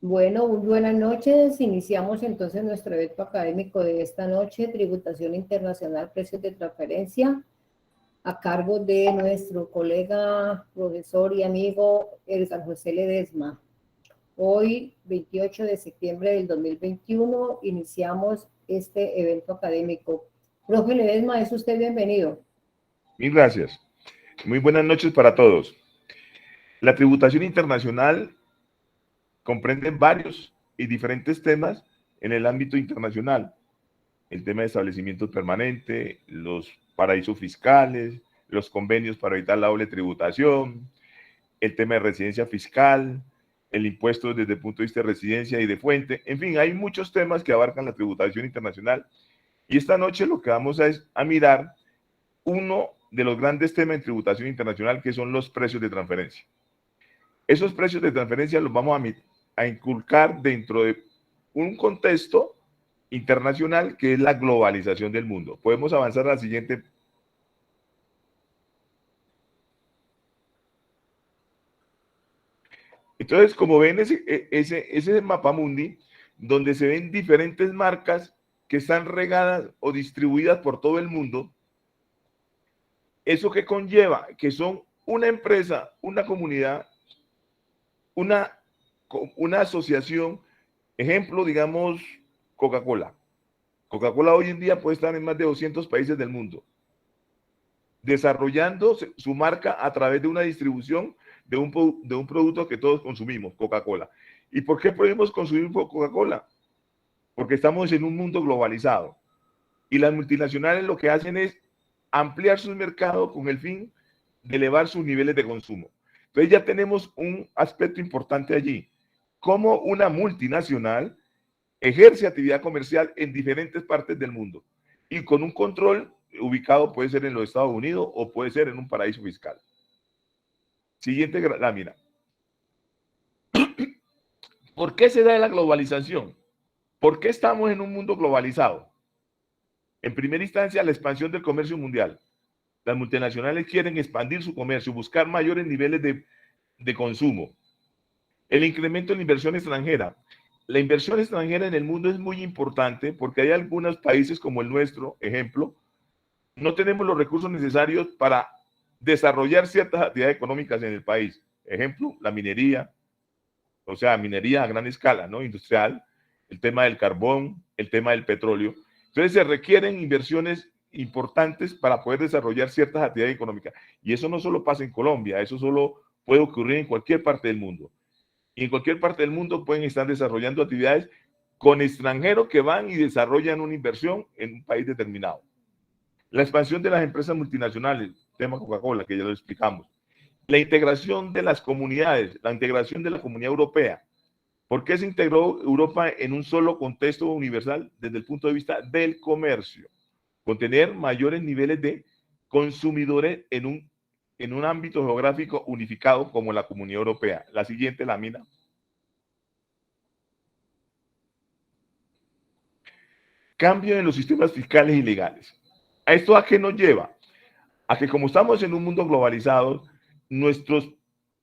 Bueno, muy buenas noches. Iniciamos entonces nuestro evento académico de esta noche, Tributación Internacional, Precios de Transferencia, a cargo de nuestro colega, profesor y amigo Edgar José Ledesma. Hoy, 28 de septiembre del 2021, iniciamos este evento académico. Profe Ledesma, es usted bienvenido. Mil gracias. Muy buenas noches para todos. La tributación internacional comprende varios y diferentes temas en el ámbito internacional. El tema de establecimientos permanentes, los paraísos fiscales, los convenios para evitar la doble tributación, el tema de residencia fiscal, el impuesto desde el punto de vista de residencia y de fuente. En fin, hay muchos temas que abarcan la tributación internacional. Y esta noche lo que vamos a mirar uno de los grandes temas en tributación internacional, que son los precios de transferencia. Esos precios de transferencia los vamos a inculcar dentro de un contexto internacional que es la globalización del mundo. Podemos avanzar a la siguiente. Entonces, como ven, ese mapamundi, donde se ven diferentes marcas que están regadas o distribuidas por todo el mundo, ¿eso qué conlleva? Que son una empresa, una comunidad, una asociación, ejemplo, digamos, Coca-Cola. Coca-Cola hoy en día puede estar en más de 200 países del mundo, desarrollando su marca a través de una distribución de un producto que todos consumimos, Coca-Cola. ¿Y por qué podemos consumir Coca-Cola? Porque estamos en un mundo globalizado. Y las multinacionales lo que hacen es ampliar sus mercados con el fin de elevar sus niveles de consumo. Entonces ya tenemos un aspecto importante allí. Cómo una multinacional ejerce actividad comercial en diferentes partes del mundo y con un control ubicado, puede ser en los Estados Unidos o puede ser en un paraíso fiscal. Siguiente lámina. ¿Por qué se da la globalización? ¿Por qué estamos en un mundo globalizado? En primera instancia, la expansión del comercio mundial. Las multinacionales quieren expandir su comercio, buscar mayores niveles de consumo. El incremento en la inversión extranjera. La inversión extranjera en el mundo es muy importante porque hay algunos países como el nuestro, ejemplo, no tenemos los recursos necesarios para desarrollar ciertas actividades económicas en el país. Ejemplo, la minería, o sea, minería a gran escala, ¿no? Industrial, el tema del carbón, el tema del petróleo. Entonces se requieren inversiones importantes para poder desarrollar ciertas actividades económicas. Y eso no solo pasa en Colombia, eso solo puede ocurrir en cualquier parte del mundo. Y en cualquier parte del mundo pueden estar desarrollando actividades con extranjeros que van y desarrollan una inversión en un país determinado. La expansión de las empresas multinacionales, tema Coca-Cola, que ya lo explicamos. La integración de las comunidades, la integración de la Comunidad Europea. ¿Por qué se integró Europa en un solo contexto universal desde el punto de vista del comercio? Con tener mayores niveles de consumidores en un ámbito geográfico unificado como la Comunidad Europea. La siguiente lámina. Cambio en los sistemas fiscales y legales. ¿A esto a qué nos lleva? A que como estamos en un mundo globalizado, nuestros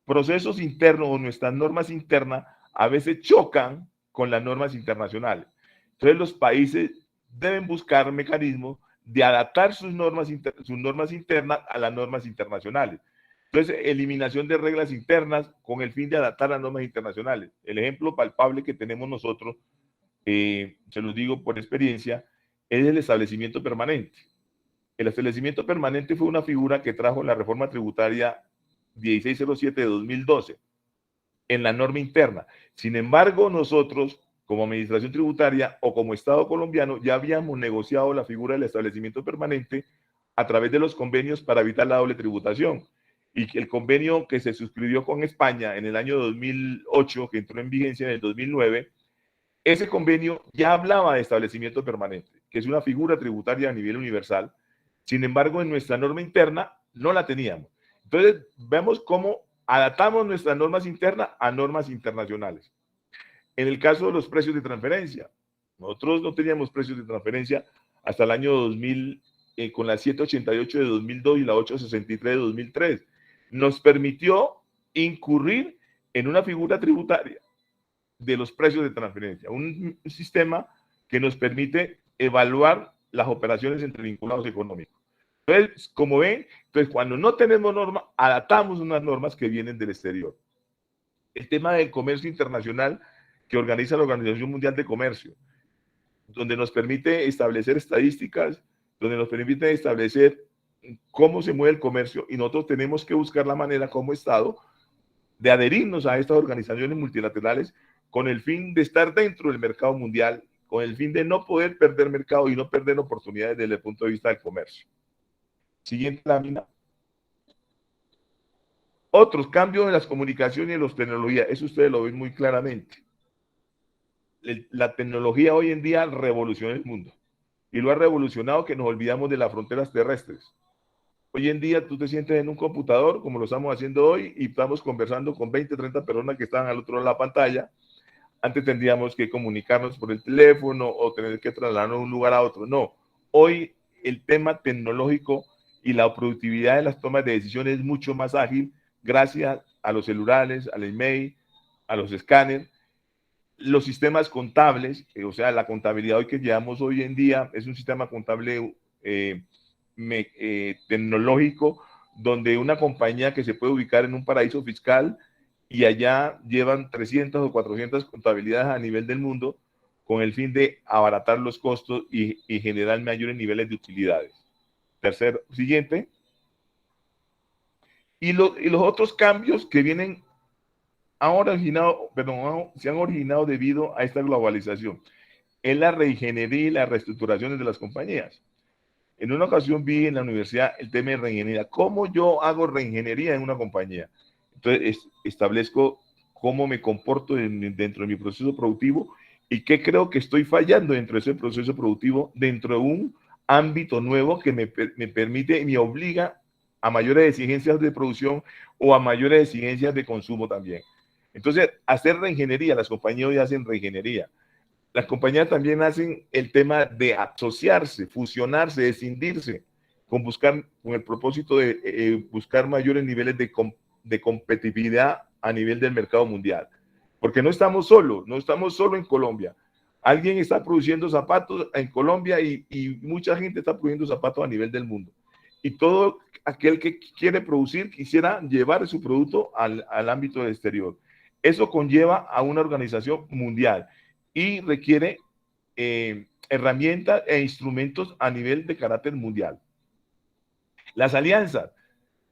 procesos internos o nuestras normas internas a veces chocan con las normas internacionales. Entonces los países deben buscar mecanismos de adaptar sus normas internas a las normas internacionales. Entonces, eliminación de reglas internas con el fin de adaptar las normas internacionales. El ejemplo palpable que tenemos nosotros, se los digo por experiencia, es el establecimiento permanente. El establecimiento permanente fue una figura que trajo la reforma tributaria 1607 de 2012 en la norma interna. Sin embargo, nosotros, como administración tributaria o como Estado colombiano, ya habíamos negociado la figura del establecimiento permanente a través de los convenios para evitar la doble tributación. Y que el convenio que se suscribió con España en el año 2008, que entró en vigencia en el 2009, ese convenio ya hablaba de establecimiento permanente, que es una figura tributaria a nivel universal. Sin embargo, en nuestra norma interna no la teníamos. Entonces, vemos cómo adaptamos nuestras normas internas a normas internacionales. En el caso de los precios de transferencia, nosotros no teníamos precios de transferencia hasta el año 2000, con la 788 de 2002 y la 863 de 2003. Nos permitió incurrir en una figura tributaria de los precios de transferencia, un sistema que nos permite evaluar las operaciones entre vinculados económicos. Entonces, como ven, entonces cuando no tenemos norma, adaptamos unas normas que vienen del exterior. El tema del comercio internacional que organiza la Organización Mundial de Comercio, donde nos permite establecer estadísticas, donde nos permite establecer cómo se mueve el comercio, y nosotros tenemos que buscar la manera como Estado de adherirnos a estas organizaciones multilaterales con el fin de estar dentro del mercado mundial, con el fin de no poder perder mercado y no perder oportunidades desde el punto de vista del comercio. Siguiente lámina. Otros cambios en las comunicaciones y en las tecnologías, eso ustedes lo ven muy claramente. La tecnología hoy en día revoluciona el mundo, y lo ha revolucionado que nos olvidamos de las fronteras terrestres. Hoy en día tú te sientes en un computador, como lo estamos haciendo hoy, y estamos conversando con 20, 30 personas que están al otro lado de la pantalla. Antes tendríamos que comunicarnos por el teléfono o tener que trasladarnos de un lugar a otro. No, hoy el tema tecnológico y la productividad de las tomas de decisiones es mucho más ágil gracias a los celulares, al email, a los escáneres, los sistemas contables, o sea, la contabilidad hoy que llevamos hoy en día es un sistema contable tecnológico, donde una compañía que se puede ubicar en un paraíso fiscal y allá llevan 300 o 400 contabilidades a nivel del mundo con el fin de abaratar los costos y generar mayores niveles de utilidades. Tercero, siguiente. Y los otros cambios que vienen se han originado debido a esta globalización es la reingeniería y las reestructuraciones de las compañías. En una ocasión vi en la universidad el tema de reingeniería. ¿Cómo yo hago reingeniería en una compañía? Entonces establezco cómo me comporto dentro de mi proceso productivo y qué creo que estoy fallando dentro de ese proceso productivo, dentro de un ámbito nuevo que me permite y me obliga a mayores exigencias de producción o a mayores exigencias de consumo también. Entonces, hacer reingeniería, las compañías hoy hacen reingeniería. Las compañías también hacen el tema de asociarse, fusionarse, escindirse, con el propósito de buscar mayores niveles de competitividad a nivel del mercado mundial. Porque no estamos solos en Colombia. Alguien está produciendo zapatos en Colombia y mucha gente está produciendo zapatos a nivel del mundo. Y todo aquel que quiere producir quisiera llevar su producto al ámbito del exterior. Eso conlleva a una organización mundial y requiere herramientas e instrumentos a nivel de carácter mundial. Las alianzas.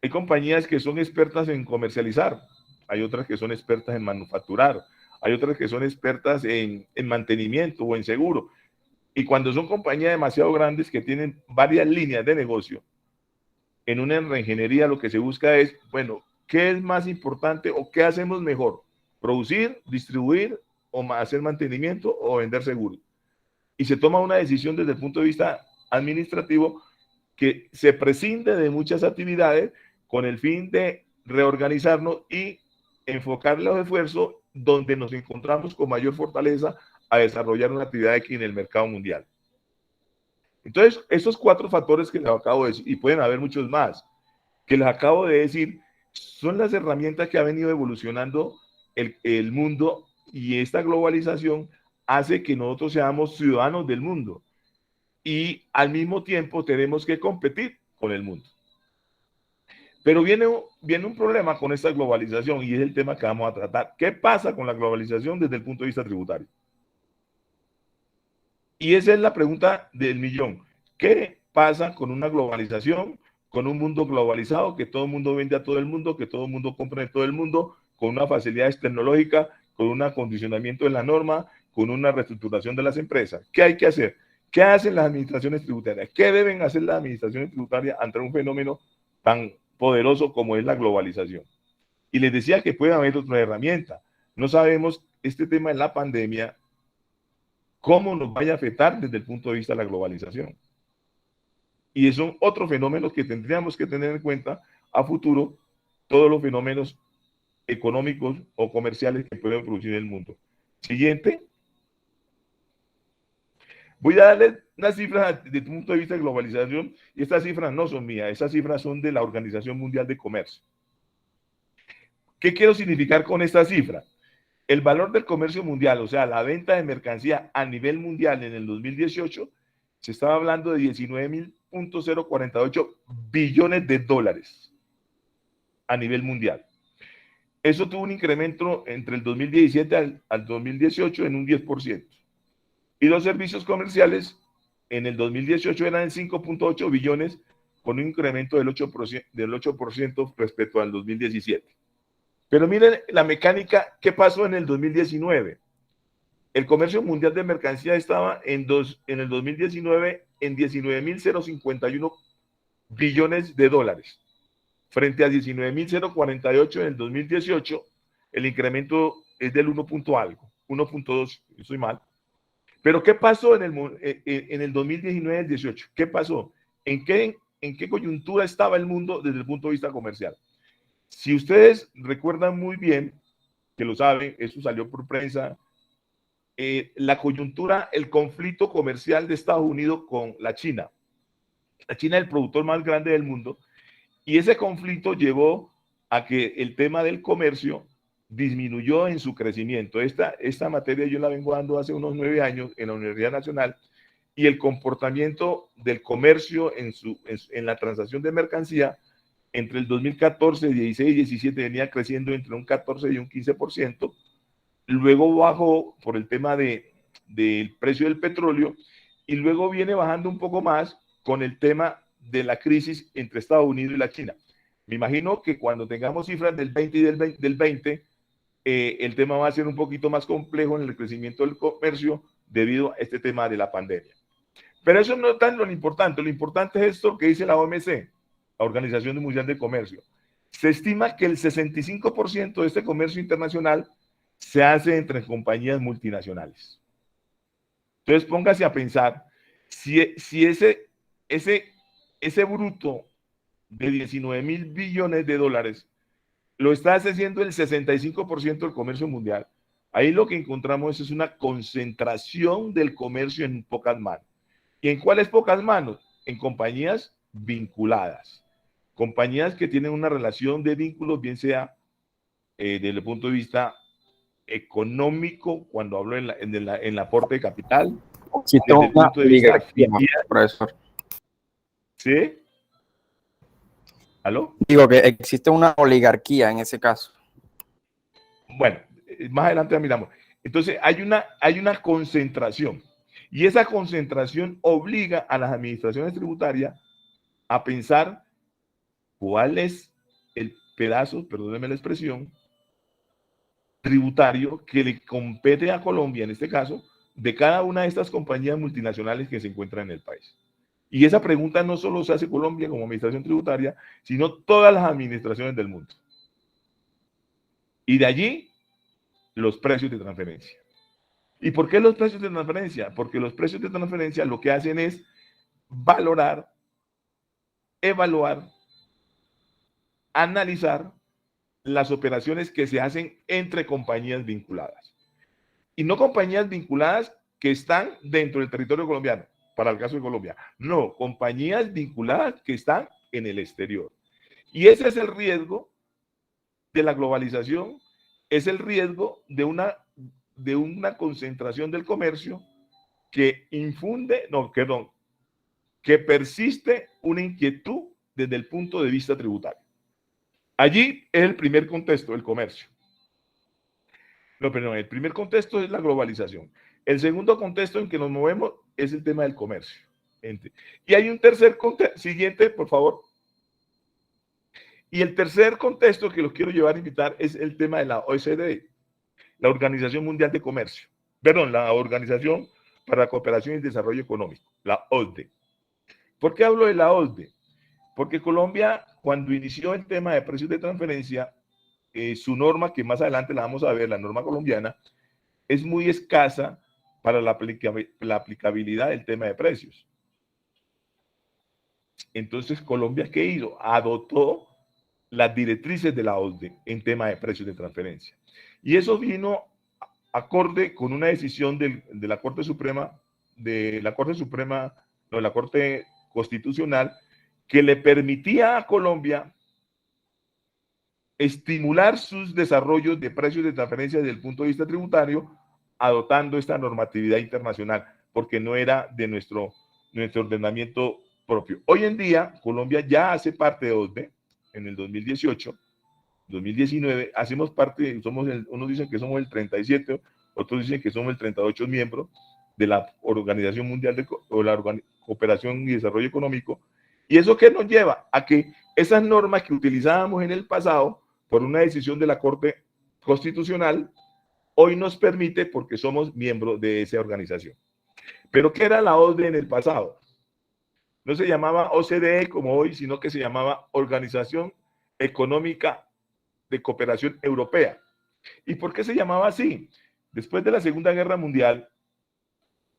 Hay compañías que son expertas en comercializar, hay otras que son expertas en manufacturar, hay otras que son expertas en mantenimiento o en seguro. Y cuando son compañías demasiado grandes que tienen varias líneas de negocio, en una reingeniería lo que se busca es, bueno, ¿qué es más importante o qué hacemos mejor? ¿Producir, distribuir o hacer mantenimiento o vender seguros? Y se toma una decisión desde el punto de vista administrativo que se prescinde de muchas actividades con el fin de reorganizarnos y enfocar los esfuerzos donde nos encontramos con mayor fortaleza a desarrollar una actividad aquí en el mercado mundial. Entonces, esos 4 factores que les acabo de decir, y pueden haber muchos más, que les acabo de decir, son las herramientas que ha venido evolucionando el mundo, y esta globalización hace que nosotros seamos ciudadanos del mundo y al mismo tiempo tenemos que competir con el mundo. Pero viene un problema con esta globalización y es el tema que vamos a tratar. ¿Qué pasa con la globalización desde el punto de vista tributario? Y esa es la pregunta del millón. ¿Qué pasa con una globalización, con un mundo globalizado, que todo el mundo vende a todo el mundo, que todo el mundo compra en todo el mundo, con unas facilidades tecnológicas, con un acondicionamiento de la norma, con una reestructuración de las empresas? ¿Qué hay que hacer? ¿Qué hacen las administraciones tributarias? ¿Qué deben hacer las administraciones tributarias ante un fenómeno tan poderoso como es la globalización? Y les decía que puede haber otra herramienta. No sabemos este tema de la pandemia, cómo nos vaya a afectar desde el punto de vista de la globalización. Y son otros fenómenos que tendríamos que tener en cuenta a futuro, todos los fenómenos económicos o comerciales que pueden producir en el mundo. Siguiente. Voy a darle unas cifras desde el punto de vista de globalización, y estas cifras no son mías, estas cifras son de la Organización Mundial de Comercio. ¿Qué quiero significar con esta cifra? el valor del comercio mundial, o sea, la venta de mercancía a nivel mundial en el 2018, se estaba hablando de 19.048 billones de dólares a nivel mundial. Eso tuvo un incremento entre el 2017 al 2018 en un 10%. Y los servicios comerciales en el 2018 eran 5.8 billones, con un incremento del 8% respecto al 2017. Pero miren la mecánica, ¿qué pasó en el 2019? El comercio mundial de mercancía estaba en el 2019 en 19.051 billones de dólares, frente a 19.048 en el 2018. El incremento es del 1 punto algo, 1.2, estoy mal. Pero ¿qué pasó en el 2019-18? ¿Qué pasó? ¿En qué coyuntura estaba el mundo desde el punto de vista comercial? Si ustedes recuerdan muy bien, que lo saben, eso salió por prensa, la coyuntura, el conflicto comercial de Estados Unidos con la China. La China es el productor más grande del mundo y ese conflicto llevó a que el tema del comercio disminuyó en su crecimiento. Esta materia yo la vengo dando hace unos 9 años en la Universidad Nacional y el comportamiento del comercio en la transacción de mercancía entre el 2014, 16 y 17 venía creciendo entre un 14 y un 15%. Luego bajó por el tema del precio del petróleo y luego viene bajando un poco más con el tema de la crisis entre Estados Unidos y la China. Me imagino que cuando tengamos cifras del 20 y del 20, el tema va a ser un poquito más complejo en el crecimiento del comercio debido a este tema de la pandemia. Pero eso no es tan lo importante es esto que dice la OMC, la Organización Mundial del Comercio. Se estima que el 65% de este comercio internacional se hace entre compañías multinacionales. Entonces póngase a pensar si ese bruto de 19.000 billones de dólares lo está haciendo el 65% del comercio mundial. Ahí lo que encontramos es una concentración del comercio en pocas manos. ¿Y en cuáles pocas manos? En compañías vinculadas. Compañías que tienen una relación de vínculos, bien sea desde el punto de vista económico, cuando hablo en el aporte de capital, desde el punto de vista financiero. Profesor. ¿Sí? ¿Aló? Digo que existe una oligarquía en ese caso. Bueno, más adelante la miramos. Entonces, hay una concentración. Y esa concentración obliga a las administraciones tributarias a pensar cuál es el pedazo, perdónenme la expresión, tributario que le compete a Colombia, en este caso, de cada una de estas compañías multinacionales que se encuentran en el país. Y esa pregunta no solo se hace Colombia como administración tributaria, sino todas las administraciones del mundo. Y de allí, los precios de transferencia. ¿Y por qué los precios de transferencia? Porque los precios de transferencia lo que hacen es valorar, evaluar, analizar las operaciones que se hacen entre compañías vinculadas. Y no compañías vinculadas que están dentro del territorio colombiano, para el caso de Colombia. No, compañías vinculadas que están en el exterior. Y ese es el riesgo de la globalización, es el riesgo de una concentración del comercio que que persiste una inquietud desde el punto de vista tributario. Allí es el primer contexto, el comercio. No, perdón, el primer contexto es la globalización. El segundo contexto en que nos movemos es el tema del comercio. Y hay un tercer contexto, siguiente, por favor. Y el tercer contexto que los quiero llevar a invitar es el tema de la OECD, la Organización Mundial de Comercio. Perdón, la Organización para la Cooperación y Desarrollo Económico, la OCDE. ¿Por qué hablo de la OCDE? Porque Colombia, cuando inició el tema de precios de transferencia, su norma, que más adelante la vamos a ver, la norma colombiana, es muy escasa para la aplicabilidad del tema de precios. Entonces, Colombia, ¿qué hizo? Adoptó las directrices de la OCDE en tema de precios de transferencia. Y eso vino acorde con una decisión de la Corte Suprema, la Corte Constitucional, que le permitía a Colombia estimular sus desarrollos de precios de transferencia desde el punto de vista tributario, adoptando esta normatividad internacional, porque no era de nuestro ordenamiento propio. Hoy en día, Colombia ya hace parte de OCDE. En el 2018, 2019, hacemos parte, unos dicen que somos el 37, otros dicen que somos el 38 miembros de la Organización Mundial o la Cooperación y Desarrollo Económico. ¿Y eso qué nos lleva? A que esas normas que utilizábamos en el pasado, por una decisión de la Corte Constitucional, hoy nos permite porque somos miembros de esa organización. ¿Pero qué era la OCDE en el pasado? No se llamaba OCDE como hoy, sino que se llamaba Organización Económica de Cooperación Europea. ¿Y por qué se llamaba así? Después de la Segunda Guerra Mundial,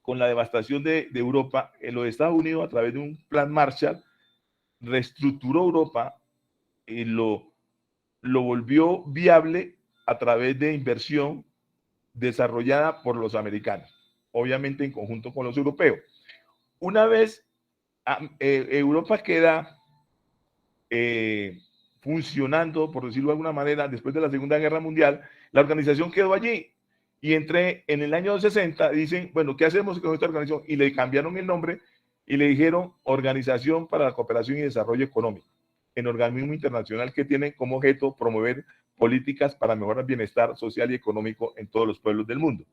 con la devastación de Europa, en los Estados Unidos, a través de un plan Marshall, reestructuró Europa y lo volvió viable a través de inversión desarrollada por los americanos, obviamente en conjunto con los europeos. Una vez Europa queda funcionando, por decirlo de alguna manera, después de la Segunda Guerra Mundial, la organización quedó allí. Y en el año 60 dicen, bueno, ¿qué hacemos con esta organización? Y le cambiaron el nombre y le dijeron Organización para la Cooperación y Desarrollo Económico, en organismo internacional que tiene como objeto promover políticas para mejorar el bienestar social y económico en todos los pueblos del mundo.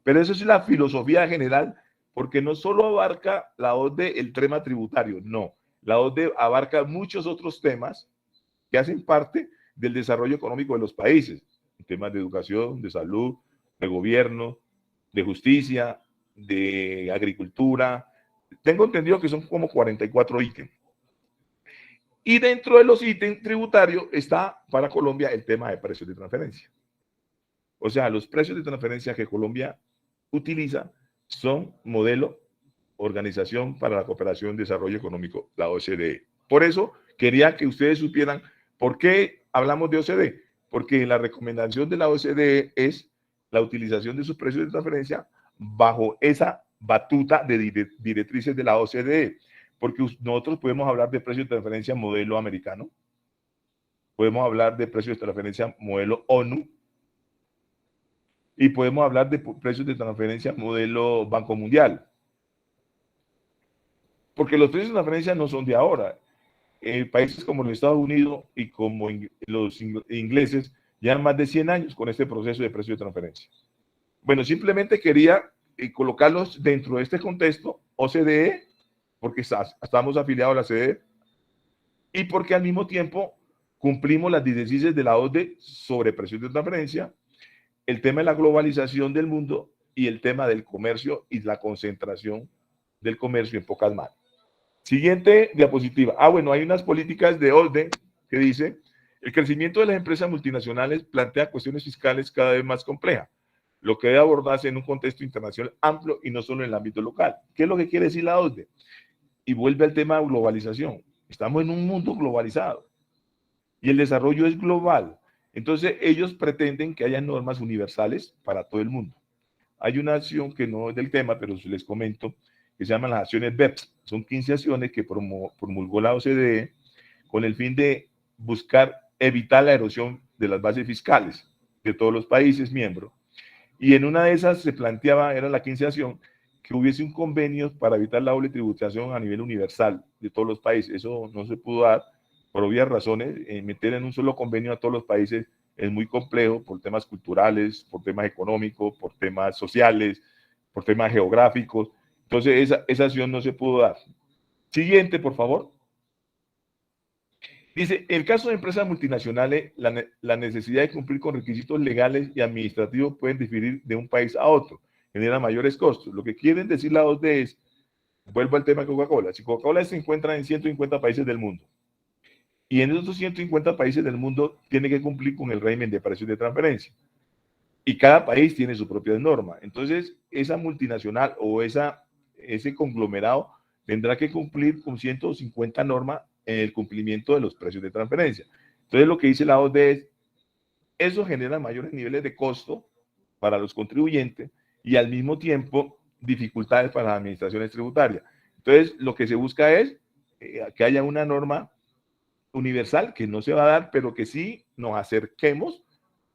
Pero eso es la filosofía general, porque no solo abarca la OCDE el tema tributario, no. La OCDE abarca muchos otros temas que hacen parte del desarrollo económico de los países, temas de educación, de salud, de gobierno, de justicia, de agricultura. Tengo entendido que son como 44 ítems. Y dentro de los ítems tributarios está para Colombia el tema de precios de transferencia. O sea, los precios de transferencia que Colombia utiliza son modelo Organización para la Cooperación y Desarrollo Económico, la OCDE. Por eso quería que ustedes supieran por qué hablamos de OCDE, porque la recomendación de la OCDE es la utilización de sus precios de transferencia bajo esa batuta de directrices de la OCDE, porque nosotros podemos hablar de precios de transferencia modelo americano, podemos hablar de precios de transferencia modelo ONU, y podemos hablar de precios de transferencia modelo Banco Mundial. Porque los precios de transferencia no son de ahora. Países como los Estados Unidos y como los ingleses llevan más de 100 años con este proceso de precios de transferencia. Bueno, simplemente quería colocarlos dentro de este contexto, OCDE, porque estamos afiliados a la OCDE, y porque al mismo tiempo cumplimos las directrices de la OCDE sobre precios de transferencia, el tema de la globalización del mundo y el tema del comercio y la concentración del comercio en pocas manos. Siguiente diapositiva. Bueno, hay unas políticas de OCDE que dice, el crecimiento de las empresas multinacionales plantea cuestiones fiscales cada vez más complejas, lo que debe abordarse en un contexto internacional amplio y no solo en el ámbito local. ¿Qué es lo que quiere decir la OCDE? Y vuelve al tema de globalización. Estamos en un mundo globalizado y el desarrollo es global. Entonces, ellos pretenden que haya normas universales para todo el mundo. Hay una acción que no es del tema, pero les comento, que se llaman las acciones BEPS. Son 15 acciones que promulgó la OCDE con el fin de buscar evitar la erosión de las bases fiscales de todos los países miembros. Y en una de esas se planteaba, era la 15 acción, que hubiese un convenio para evitar la doble tributación a nivel universal de todos los países. Eso no se pudo dar por obvias razones. Meter en un solo convenio a todos los países es muy complejo por temas culturales, por temas económicos, por temas sociales, por temas geográficos. Entonces, esa acción no se pudo dar. Siguiente, por favor. Dice, en el caso de empresas multinacionales, la necesidad de cumplir con requisitos legales y administrativos pueden diferir de un país a otro, genera mayores costos. Lo que quieren decir la OCDE es, vuelvo al tema de Coca-Cola, si Coca-Cola se encuentra en 150 países del mundo, y en esos 150 países del mundo tiene que cumplir con el régimen de precios de transferencia, y cada país tiene su propia norma. Entonces, esa multinacional o ese conglomerado tendrá que cumplir con 150 normas en el cumplimiento de los precios de transferencia. Entonces, lo que dice la OCDE es, eso genera mayores niveles de costo para los contribuyentes y al mismo tiempo dificultades para las administraciones tributarias. Entonces, lo que se busca es que haya una norma universal que no se va a dar, pero que sí nos acerquemos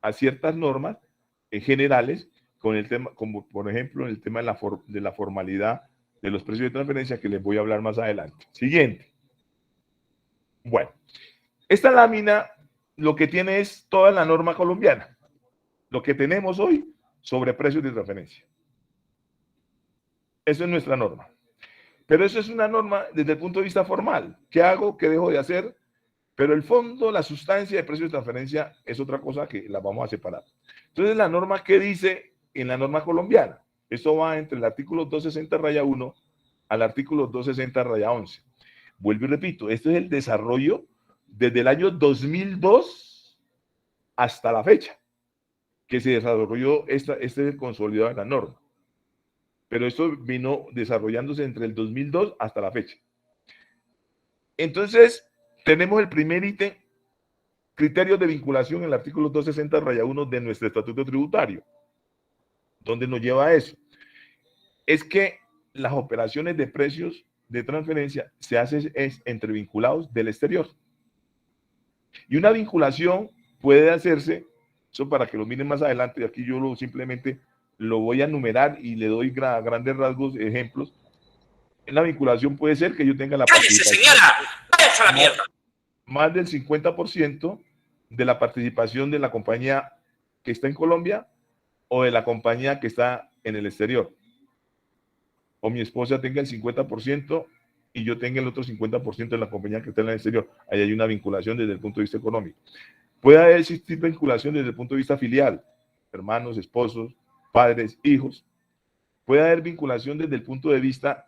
a ciertas normas generales con el tema, como por ejemplo el tema de la formalidad de los precios de transferencia, que les voy a hablar más adelante. Siguiente. Bueno, esta lámina lo que tiene es toda la norma colombiana, lo que tenemos hoy sobre precios de transferencia. Eso es nuestra norma. Pero eso es una norma desde el punto de vista formal. ¿Qué hago? ¿Qué dejo de hacer? Pero el fondo, la sustancia de precios de transferencia es otra cosa que la vamos a separar. Entonces, la norma, ¿qué dice en la norma colombiana? Esto va entre el artículo 260-1 al artículo 260-11. Vuelvo y repito, esto es el desarrollo desde el año 2002 hasta la fecha que se desarrolló este consolidado de la norma. Pero esto vino desarrollándose entre el 2002 hasta la fecha. Entonces, tenemos el primer ítem, criterios de vinculación en el artículo 260-1 de nuestro estatuto tributario. ¿Dónde nos lleva a eso? Es que las operaciones de precios de transferencia se hacen entre vinculados del exterior. Y una vinculación puede hacerse, eso para que lo miren más adelante, y aquí yo simplemente lo voy a enumerar y le doy grandes rasgos, ejemplos. En la vinculación puede ser que yo tenga la participación. ¡Cállese, señora! ¡Váyase a la mierda! Más del 50% de la participación de la compañía que está en Colombia o de la compañía que está en el exterior. O mi esposa tenga el 50% y yo tenga el otro 50% de la compañía que está en el exterior. Ahí hay una vinculación desde el punto de vista económico. Puede existir vinculación desde el punto de vista filial, hermanos, esposos, padres, hijos. Puede haber vinculación desde el punto de vista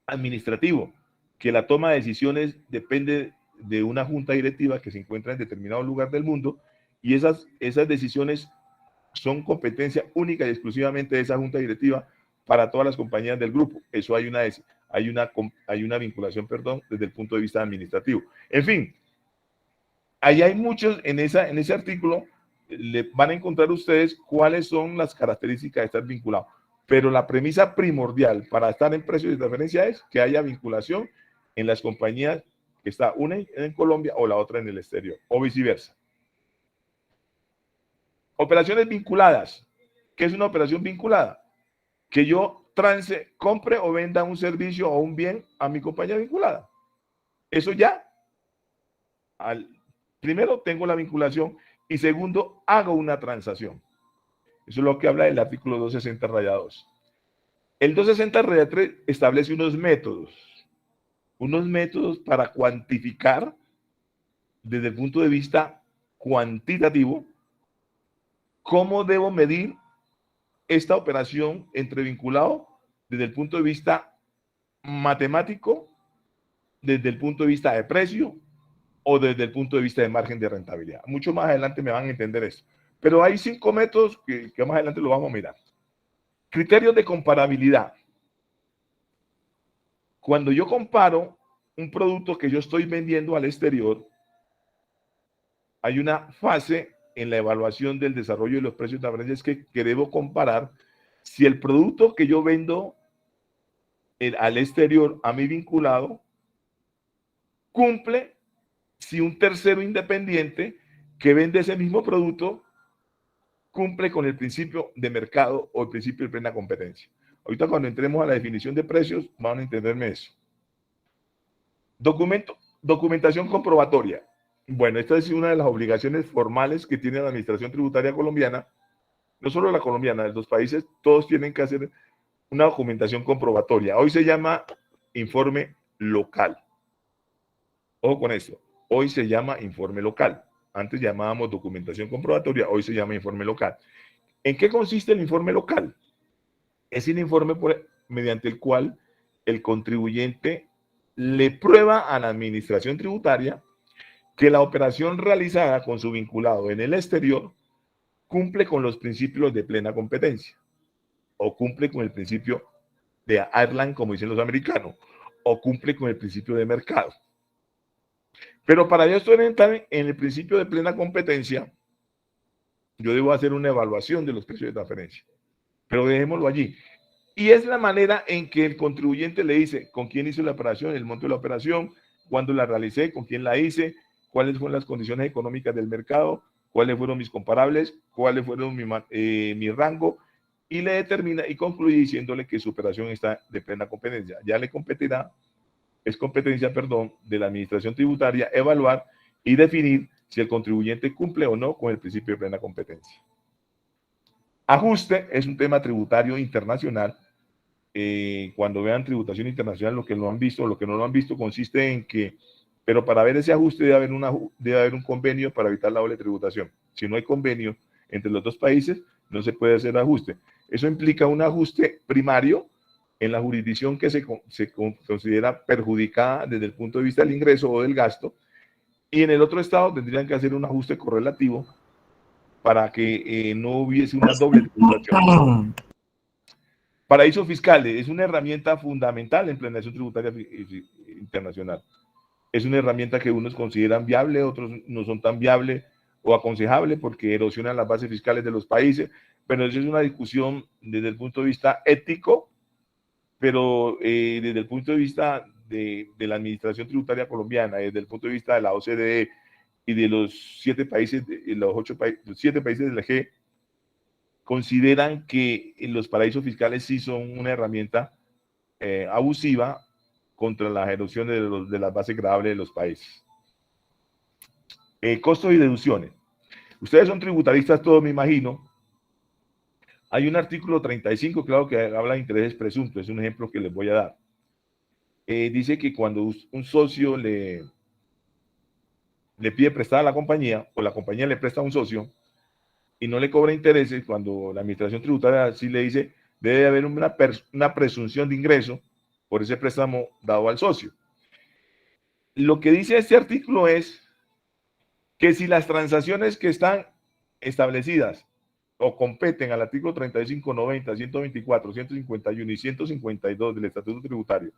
administrativo, que la toma de decisiones depende de una junta directiva que se encuentra en determinado lugar del mundo y esas decisiones son competencia única y exclusivamente de esa junta directiva para todas las compañías del grupo. Eso hay una vinculación, desde el punto de vista administrativo. En fin, ahí hay muchos, en ese artículo le van a encontrar ustedes cuáles son las características de estar vinculado. Pero la premisa primordial para estar en precios de transferencia es que haya vinculación en las compañías que está una en Colombia o la otra en el exterior, o viceversa. Operaciones vinculadas. ¿Qué es una operación vinculada? Que yo compre o venda un servicio o un bien a mi compañía vinculada. Eso ya. Primero, tengo la vinculación y segundo, hago una transacción. Eso es lo que habla el artículo 260-2. El 260-3 establece unos métodos para cuantificar desde el punto de vista cuantitativo cómo debo medir esta operación entre vinculado desde el punto de vista matemático, desde el punto de vista de precio o desde el punto de vista de margen de rentabilidad. Mucho más adelante me van a entender eso. Pero hay 5 métodos que más adelante lo vamos a mirar. Criterios de comparabilidad. Cuando yo comparo un producto que yo estoy vendiendo al exterior, hay una fase en la evaluación del desarrollo de los precios de transferencia que debo comparar si el producto que yo vendo al exterior a mi vinculado cumple si un tercero independiente que vende ese mismo producto cumple con el principio de mercado o el principio de plena competencia. Ahorita cuando entremos a la definición de precios van a entenderme eso. Documentación comprobatoria. Bueno, esta es una de las obligaciones formales que tiene la Administración Tributaria colombiana. No solo la colombiana, de los países, todos tienen que hacer una documentación comprobatoria. Hoy se llama informe local. Ojo con esto. Hoy se llama informe local. Antes llamábamos documentación comprobatoria, hoy se llama informe local. ¿En qué consiste el informe local? Es el informe mediante el cual el contribuyente le prueba a la administración tributaria que la operación realizada con su vinculado en el exterior cumple con los principios de plena competencia o cumple con el principio de Ireland, como dicen los americanos, o cumple con el principio de mercado. Pero para yo entrar en el principio de plena competencia, yo debo hacer una evaluación de los precios de transferencia. Pero dejémoslo allí. Y es la manera en que el contribuyente le dice con quién hizo la operación, el monto de la operación, cuándo la realicé, con quién la hice, cuáles fueron las condiciones económicas del mercado, cuáles fueron mis comparables, cuáles fueron mi rango, y le determina y concluye diciéndole que su operación está de plena competencia. Ya le competirá, es competencia, perdón, de la administración tributaria evaluar y definir si el contribuyente cumple o no con el principio de plena competencia. Ajuste es un tema tributario internacional. Cuando vean tributación internacional, lo que no han visto, lo que no lo han visto, consiste en que, pero para ver ese ajuste debe haber un convenio para evitar la doble tributación. Si no hay convenio entre los dos países, no se puede hacer ajuste. Eso implica un ajuste primario en la jurisdicción que se considera perjudicada desde el punto de vista del ingreso o del gasto, y en el otro estado tendrían que hacer un ajuste correlativo para que no hubiese una doble tributación. Paraísos fiscales es una herramienta fundamental en planeación tributaria internacional. Es una herramienta que unos consideran viable, otros no son tan viable o aconsejable porque erosionan las bases fiscales de los países, pero eso es una discusión desde el punto de vista ético, pero desde el punto de vista de la administración tributaria colombiana, desde el punto de vista de la OCDE y de los 7 países, los 7 países del G, consideran que los paraísos fiscales sí son una herramienta abusiva contra las erosiones de las bases gravables de los países. Costos y deducciones. Ustedes son tributaristas todos, me imagino. Hay un artículo 35, claro, que habla de intereses presuntos. Es un ejemplo que les voy a dar. Dice que cuando un socio le pide prestada a la compañía, o la compañía le presta a un socio, y no le cobra intereses, cuando la administración tributaria sí le dice, debe haber una presunción de ingreso por ese préstamo dado al socio. Lo que dice este artículo es que si las transacciones que están establecidas o competen al artículo 35, 90, 124, 151 y 152 del Estatuto Tributario,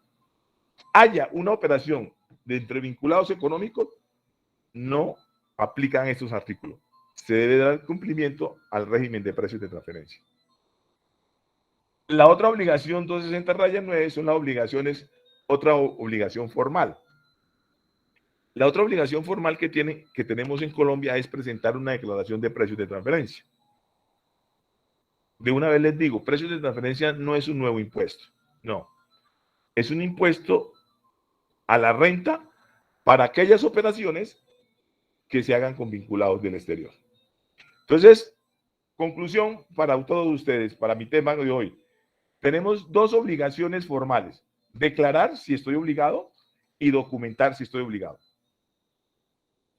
haya una operación de entre vinculados económicos, no aplican estos artículos. Se debe dar cumplimiento al régimen de precios de transferencia. La otra obligación 260-9 son las obligaciones, otra obligación formal. La otra obligación formal que tenemos en Colombia es presentar una declaración de precios de transferencia. De una vez les digo, precios de transferencia no es un nuevo impuesto, no. Es un impuesto a la renta para aquellas operaciones que se hagan con vinculados del exterior. Entonces, conclusión para todos ustedes, para mi tema de hoy. Tenemos dos obligaciones formales: declarar si estoy obligado y documentar si estoy obligado.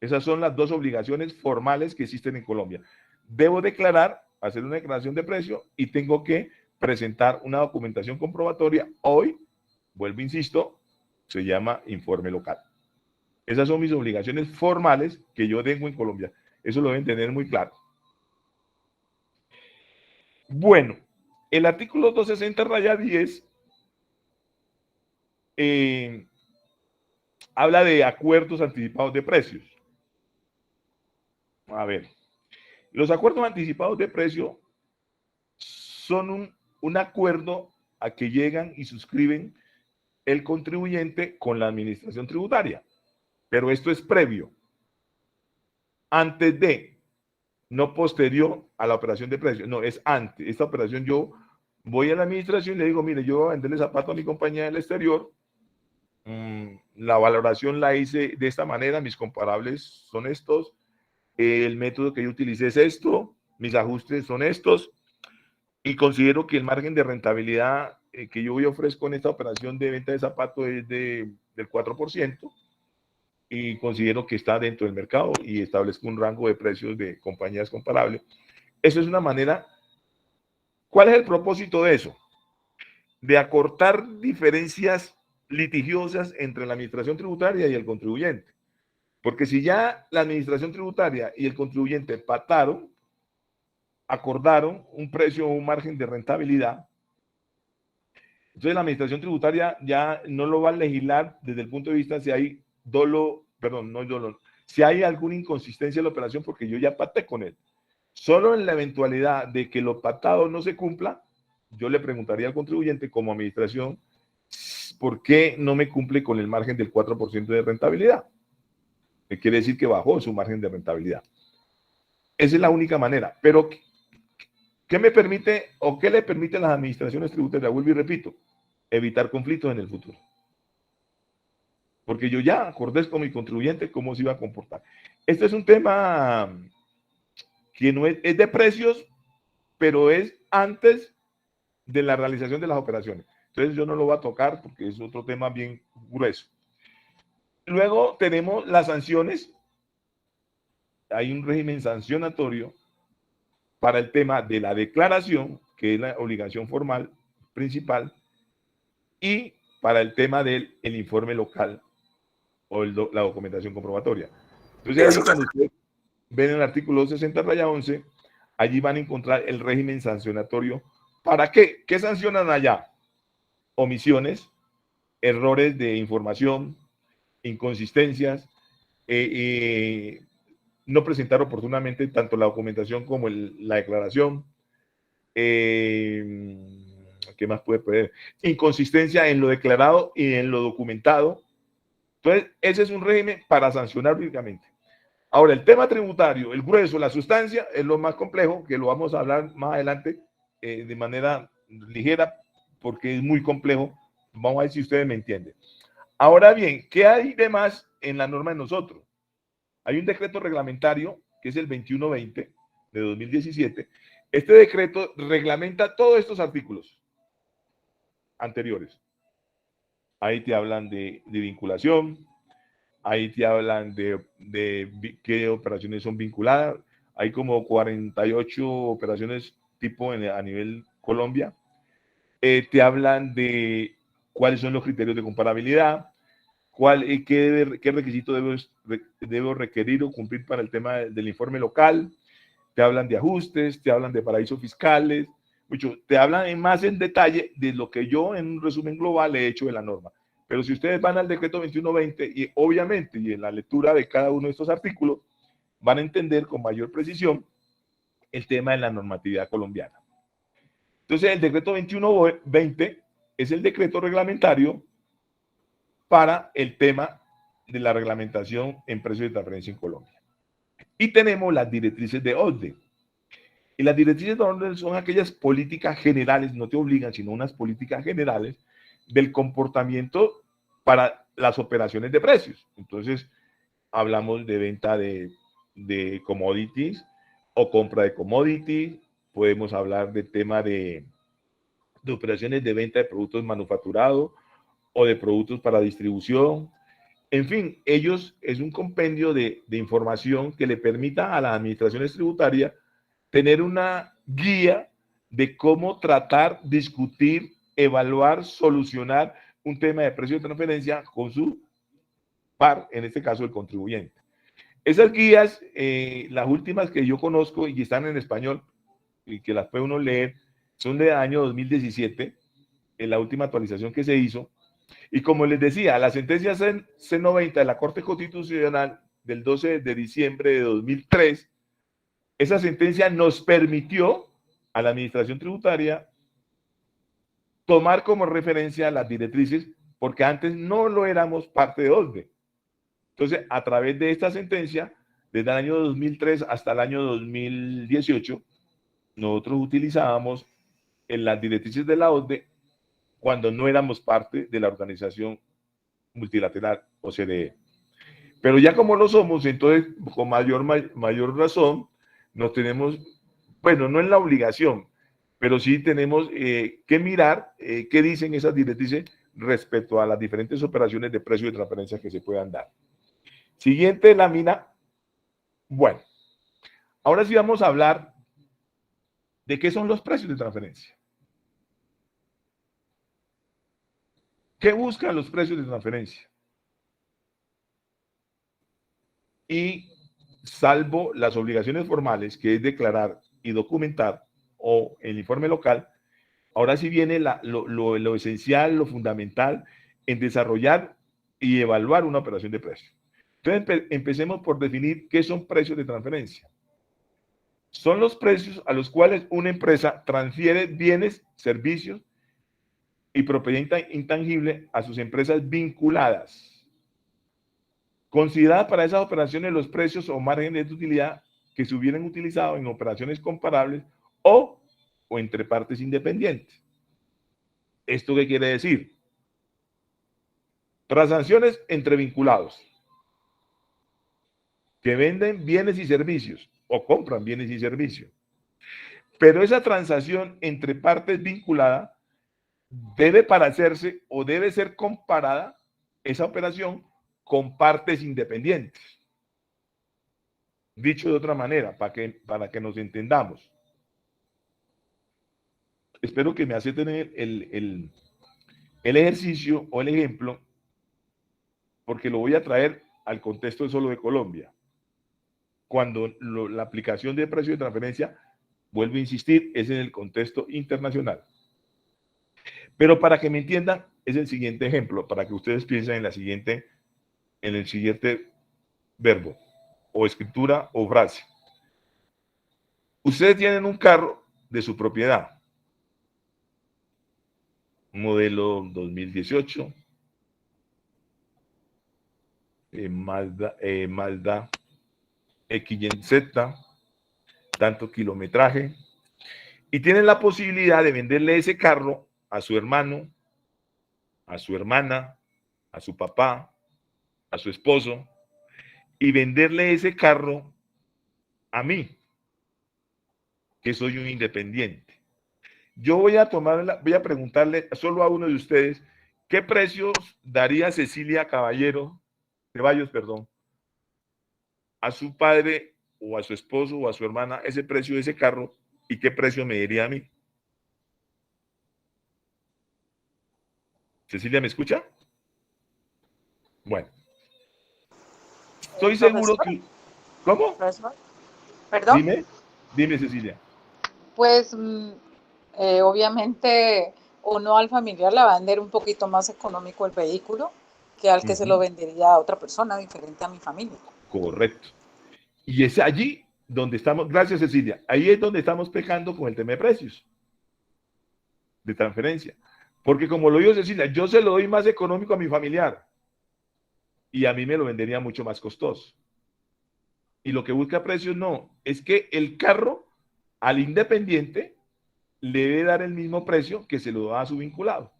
Esas son las dos obligaciones formales que existen en Colombia. Debo declarar, hacer una declaración de precio, y tengo que presentar una documentación comprobatoria. Hoy, vuelvo, insisto, se llama informe local. Esas son mis obligaciones formales que yo tengo en Colombia. Eso lo deben tener muy claro. Bueno, el artículo 260-10 habla de acuerdos anticipados de precios. A ver, los acuerdos anticipados de precio son un acuerdo a que llegan y suscriben el contribuyente con la administración tributaria. Pero esto es previo, antes de, no posterior a la operación de precios. No, es antes. Esta operación yo voy a la administración y le digo, mire, yo voy a venderle zapato a mi compañía del exterior. La valoración la hice de esta manera, mis comparables son estos, el método que yo utilicé es esto, mis ajustes son estos, y considero que el margen de rentabilidad que yo hoy ofrezco en esta operación de venta de zapato es del 4%, y considero que está dentro del mercado y establezco un rango de precios de compañías comparables. Eso es una manera. ¿Cuál es el propósito de eso? De acortar diferencias litigiosas entre la administración tributaria y el contribuyente. Porque si ya la administración tributaria y el contribuyente pactaron, acordaron un precio o un margen de rentabilidad, entonces la administración tributaria ya no lo va a legislar desde el punto de vista si hay si hay alguna inconsistencia en la operación, porque yo ya pacté con él. Solo en la eventualidad de que lo pactado no se cumpla, yo le preguntaría al contribuyente como administración ¿por qué no me cumple con el margen del 4% de rentabilidad? Me quiere decir que bajó su margen de rentabilidad. Esa es la única manera. Pero, ¿qué me permite o qué le permite a las administraciones tributarias? Vuelvo y repito, evitar conflictos en el futuro. Porque yo ya acordé con mi contribuyente cómo se iba a comportar. Este es un tema que no es de precios, pero es antes de la realización de las operaciones. Entonces yo no lo voy a tocar porque es otro tema bien grueso. Luego tenemos las sanciones. Hay un régimen sancionatorio para el tema de la declaración, que es la obligación formal principal, y para el tema del informe local o la documentación comprobatoria. Entonces, ahí cuando ustedes ven el artículo 60-11, allí van a encontrar el régimen sancionatorio. ¿Para qué? ¿Qué sancionan allá? Omisiones, errores de información, inconsistencias, no presentar oportunamente tanto la documentación como la declaración. ¿Qué más puede poner? Inconsistencia en lo declarado y en lo documentado. Entonces, ese es un régimen para sancionar únicamente. Ahora, el tema tributario, el grueso, la sustancia, es lo más complejo, que lo vamos a hablar más adelante de manera ligera, porque es muy complejo. Vamos a ver si ustedes me entienden. Ahora bien, ¿qué hay de más en la norma de nosotros? Hay un decreto reglamentario, que es el 2120 de 2017. Este decreto reglamenta todos estos artículos anteriores. Ahí te hablan de vinculación, ahí te hablan de qué operaciones son vinculadas. Hay como 48 operaciones tipo a nivel Colombia. Te hablan de cuáles son los criterios de comparabilidad, qué requisito debo requerir o cumplir para el tema del informe local. Te hablan de ajustes, te hablan de paraísos fiscales, te hablan más en detalle de lo que yo en un resumen global he hecho de la norma. Pero si ustedes van al decreto 2120 y obviamente y en la lectura de cada uno de estos artículos, van a entender con mayor precisión el tema de la normatividad colombiana. Entonces, el decreto 2120 es el decreto reglamentario para el tema de la reglamentación en precios de transferencia en Colombia. Y tenemos las directrices de OCDE. Y las directrices de OCDE son aquellas políticas generales, no te obligan, sino unas políticas generales del comportamiento para las operaciones de precios. Entonces, hablamos de venta de commodities o compra de commodities, podemos hablar del tema de operaciones de venta de productos manufacturados o de productos para distribución. En fin, es un compendio de información que le permita a las administraciones tributarias tener una guía de cómo tratar, discutir, evaluar, solucionar un tema de precio de transferencia con su par, en este caso el contribuyente. Esas guías, las últimas que yo conozco y están en español y que las puede uno leer, son del año 2017, en la última actualización que se hizo. Y como les decía, la sentencia C90 de la Corte Constitucional del 12 de diciembre de 2003, esa sentencia nos permitió a la Administración Tributaria tomar como referencia las directrices, porque antes no lo éramos parte de OCDE. Entonces, a través de esta sentencia, desde el año 2003 hasta el año 2018, nosotros utilizábamos en las directrices de la OCDE cuando no éramos parte de la organización multilateral OCDE. Pero ya como lo somos, entonces con mayor razón nos tenemos, bueno, no en la obligación, pero sí tenemos que mirar qué dicen esas directrices respecto a las diferentes operaciones de precio de transferencia que se puedan dar. Siguiente lámina. Bueno, ahora sí vamos a hablar de qué son los precios de transferencia. ¿Qué buscan los precios de transferencia? Y salvo las obligaciones formales, que es declarar y documentar, o el informe local, ahora sí viene lo esencial, lo fundamental en desarrollar y evaluar una operación de precio. Entonces, empecemos por definir qué son precios de transferencia. Son los precios a los cuales una empresa transfiere bienes, servicios y propiedad intangible a sus empresas vinculadas. Considerada para esas operaciones los precios o márgenes de utilidad que se hubieran utilizado en operaciones comparables o entre partes independientes. ¿Esto qué quiere decir? Transacciones entre vinculados que venden bienes y servicios o compran bienes y servicios. Pero esa transacción entre partes vinculadas debe parecerse o debe ser comparada esa operación con partes independientes. Dicho de otra manera, para que nos entendamos. Espero que me hace tener el ejercicio o el ejemplo, porque lo voy a traer al contexto solo de Colombia. Cuando la aplicación de precio de transferencia, vuelvo a insistir, es en el contexto internacional. Pero para que me entiendan, es el siguiente ejemplo, para que ustedes piensen en el siguiente verbo, o escritura, o frase. Ustedes tienen un carro de su propiedad, modelo 2018, Mazda XYZ, tanto kilometraje, y tienen la posibilidad de venderle ese carro a su hermano, a su hermana, a su papá, a su esposo, y venderle ese carro a mí, que soy un independiente. Yo voy a preguntarle solo a uno de ustedes, ¿qué precios daría Cecilia Ceballos, a su padre o a su esposo o a su hermana ese precio de ese carro, y qué precio me diría a mí? ¿Cecilia me escucha? Bueno, estoy seguro que... ¿Cómo? Profesor, perdón. Dime Cecilia. Pues obviamente uno al familiar le va a vender un poquito más económico el vehículo que al que se lo vendería a otra persona diferente a mi familia. Correcto. Y es allí donde estamos, gracias Cecilia, ahí es donde estamos pecando con el tema de precios de transferencia. Porque como lo dijo Cecilia, yo se lo doy más económico a mi familiar y a mí me lo vendería mucho más costoso. Y lo que busca precios no, es que el carro al independiente le debe dar el mismo precio que se lo da a su vinculado,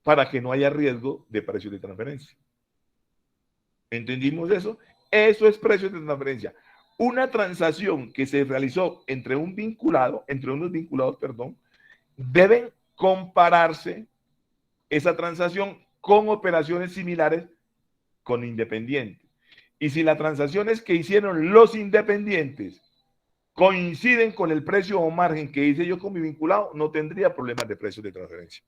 para que no haya riesgo de precios de transferencia. ¿Entendimos eso? Eso es precios de transferencia. Una transacción que se realizó entre unos vinculados, deben compararse esa transacción con operaciones similares con independientes. Y si las transacciones que hicieron los independientes coinciden con el precio o margen que hice yo con mi vinculado, no tendría problemas de precios de transferencia.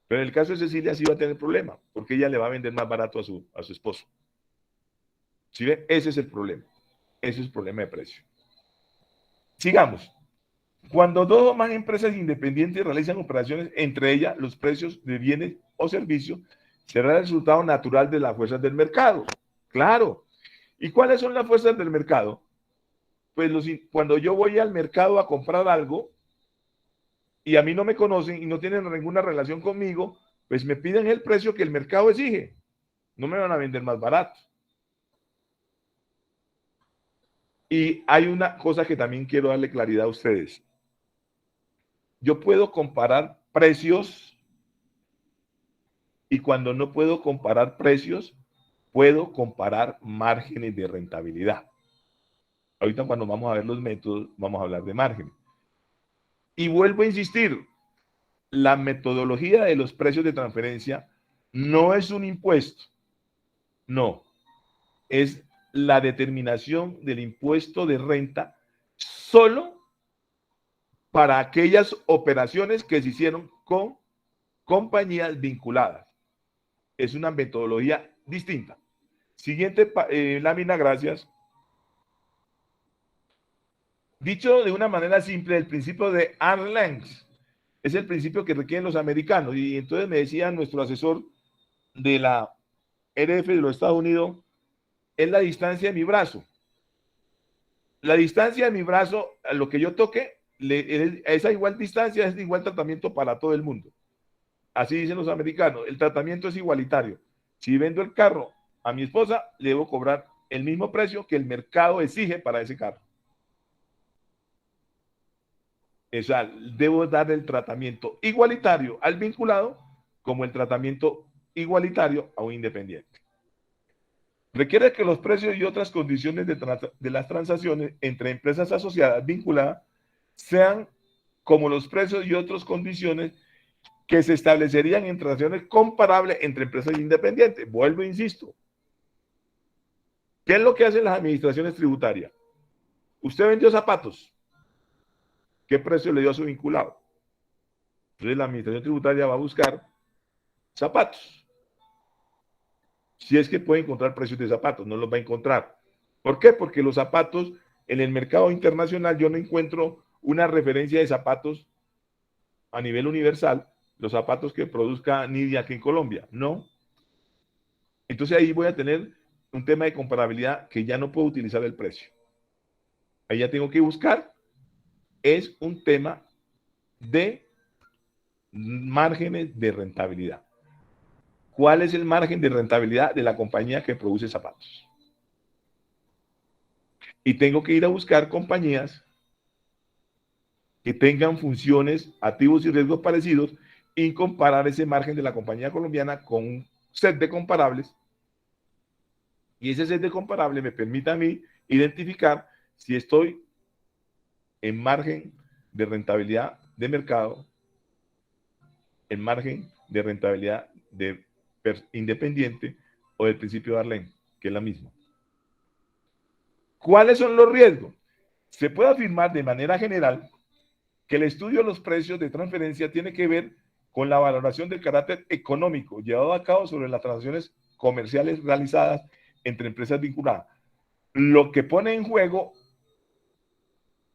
Pero en el caso de Cecilia sí va a tener problema, porque ella le va a vender más barato a su esposo. ¿Sí ve? Ese es el problema. Ese es el problema de precio. Sigamos. Cuando dos o más empresas independientes realizan operaciones, entre ellas los precios de bienes o servicios, será el resultado natural de las fuerzas del mercado. Claro. ¿Y cuáles son las fuerzas del mercado? Pues cuando yo voy al mercado a comprar algo y a mí no me conocen y no tienen ninguna relación conmigo, pues me piden el precio que el mercado exige. No me van a vender más barato. Y hay una cosa que también quiero darle claridad a ustedes. Yo puedo comparar precios y cuando no puedo comparar precios, puedo comparar márgenes de rentabilidad. Ahorita cuando vamos a ver los métodos, vamos a hablar de márgenes. Y vuelvo a insistir, la metodología de los precios de transferencia no es un impuesto, no, es la determinación del impuesto de renta solo para aquellas operaciones que se hicieron con compañías vinculadas. Es una metodología distinta. Siguiente lámina, gracias. Dicho de una manera simple, el principio de arm's length es el principio que requieren los americanos. Y entonces me decía nuestro asesor de la RF de los Estados Unidos, es la distancia de mi brazo. La distancia de mi brazo, a lo que yo toque, esa igual distancia es de igual tratamiento para todo el mundo. así dicen los americanos, el tratamiento es igualitario. Si vendo el carro a mi esposa, le debo cobrar el mismo precio que el mercado exige para ese carro. O sea, debo dar el tratamiento igualitario al vinculado como el tratamiento igualitario a un independiente. Requiere que los precios y otras condiciones de las transacciones entre empresas asociadas vinculadas sean como los precios y otras condiciones que se establecerían en transacciones comparables entre empresas independientes. Vuelvo e insisto. ¿Qué es lo que hacen las administraciones tributarias? Usted vendió zapatos. ¿Qué precio le dio a su vinculado? Entonces la administración tributaria va a buscar zapatos. Si es que puede encontrar precios de zapatos, no los va a encontrar. ¿Por qué? Porque los zapatos en el mercado internacional yo no encuentro una referencia de zapatos a nivel universal, los zapatos que produzca Nidia aquí en Colombia. No. Entonces ahí voy a tener un tema de comparabilidad que ya no puedo utilizar el precio. Ahí ya tengo que buscar. Es un tema de márgenes de rentabilidad. ¿Cuál es el margen de rentabilidad de la compañía que produce zapatos? Y tengo que ir a buscar compañías que tengan funciones, activos y riesgos parecidos y comparar ese margen de la compañía colombiana con un set de comparables. Y ese set de comparables me permite a mí identificar si estoy en margen de rentabilidad de mercado, en margen de rentabilidad de independiente o del principio de Arlen, que es la misma. ¿Cuáles son los riesgos? Se puede afirmar de manera general que el estudio de los precios de transferencia tiene que ver con la valoración del carácter económico llevado a cabo sobre las transacciones comerciales realizadas entre empresas vinculadas, lo que pone en juego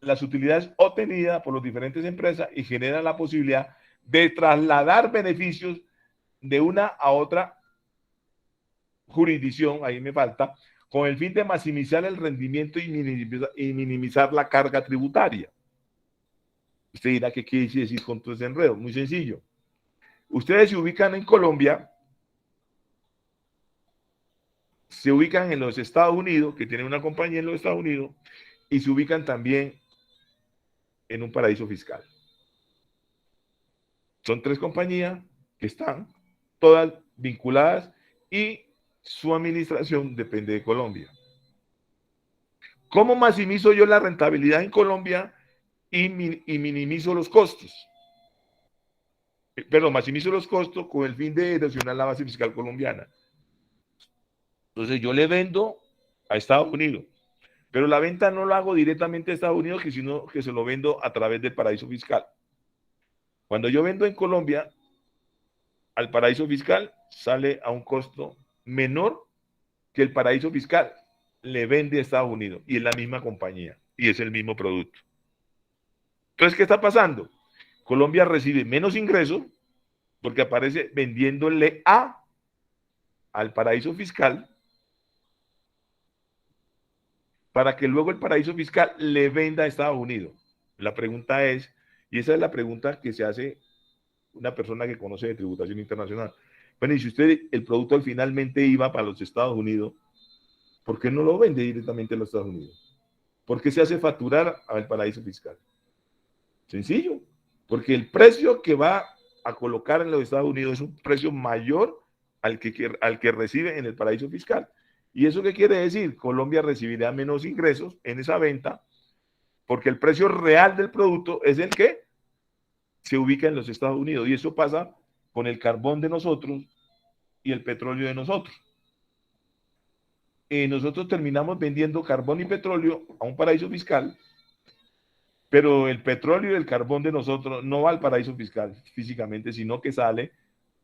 las utilidades obtenidas por las diferentes empresas y genera la posibilidad de trasladar beneficios de una a otra jurisdicción, ahí me falta, con el fin de maximizar el rendimiento y minimizar la carga tributaria. Usted dirá, ¿qué quiere decir con todo ese enredo? Muy sencillo. Ustedes se ubican en Colombia, se ubican en los Estados Unidos, que tienen una compañía en los Estados Unidos, y se ubican también en un paraíso fiscal. Son 3 compañías que están todas vinculadas y su administración depende de Colombia. ¿Cómo maximizo yo la rentabilidad en Colombia y minimizo los costos? Perdón, maximizo los costos con el fin de erosionar la base fiscal colombiana. Entonces yo le vendo a Estados Unidos, pero la venta no la hago directamente a Estados Unidos, sino que se lo vendo a través del paraíso fiscal. Cuando yo vendo en Colombia al paraíso fiscal, sale a un costo menor que el paraíso fiscal le vende a Estados Unidos y es la misma compañía y es el mismo producto. Entonces, ¿qué está pasando? Colombia recibe menos ingresos porque aparece vendiéndole al paraíso fiscal para que luego el paraíso fiscal le venda a Estados Unidos. La pregunta es, y esa es la pregunta que se hace una persona que conoce de tributación internacional. Bueno, y si usted el producto finalmente iba para los Estados Unidos, ¿por qué no lo vende directamente a los Estados Unidos? ¿Por qué se hace facturar al paraíso fiscal? Sencillo, porque el precio que va a colocar en los Estados Unidos es un precio mayor al que recibe en el paraíso fiscal. ¿Y eso qué quiere decir? Colombia recibirá menos ingresos en esa venta porque el precio real del producto es el que se ubica en los Estados Unidos. Y eso pasa con el carbón de nosotros y el petróleo de nosotros. Nosotros terminamos vendiendo carbón y petróleo a un paraíso fiscal, pero el petróleo y el carbón de nosotros no va al paraíso fiscal físicamente, sino que sale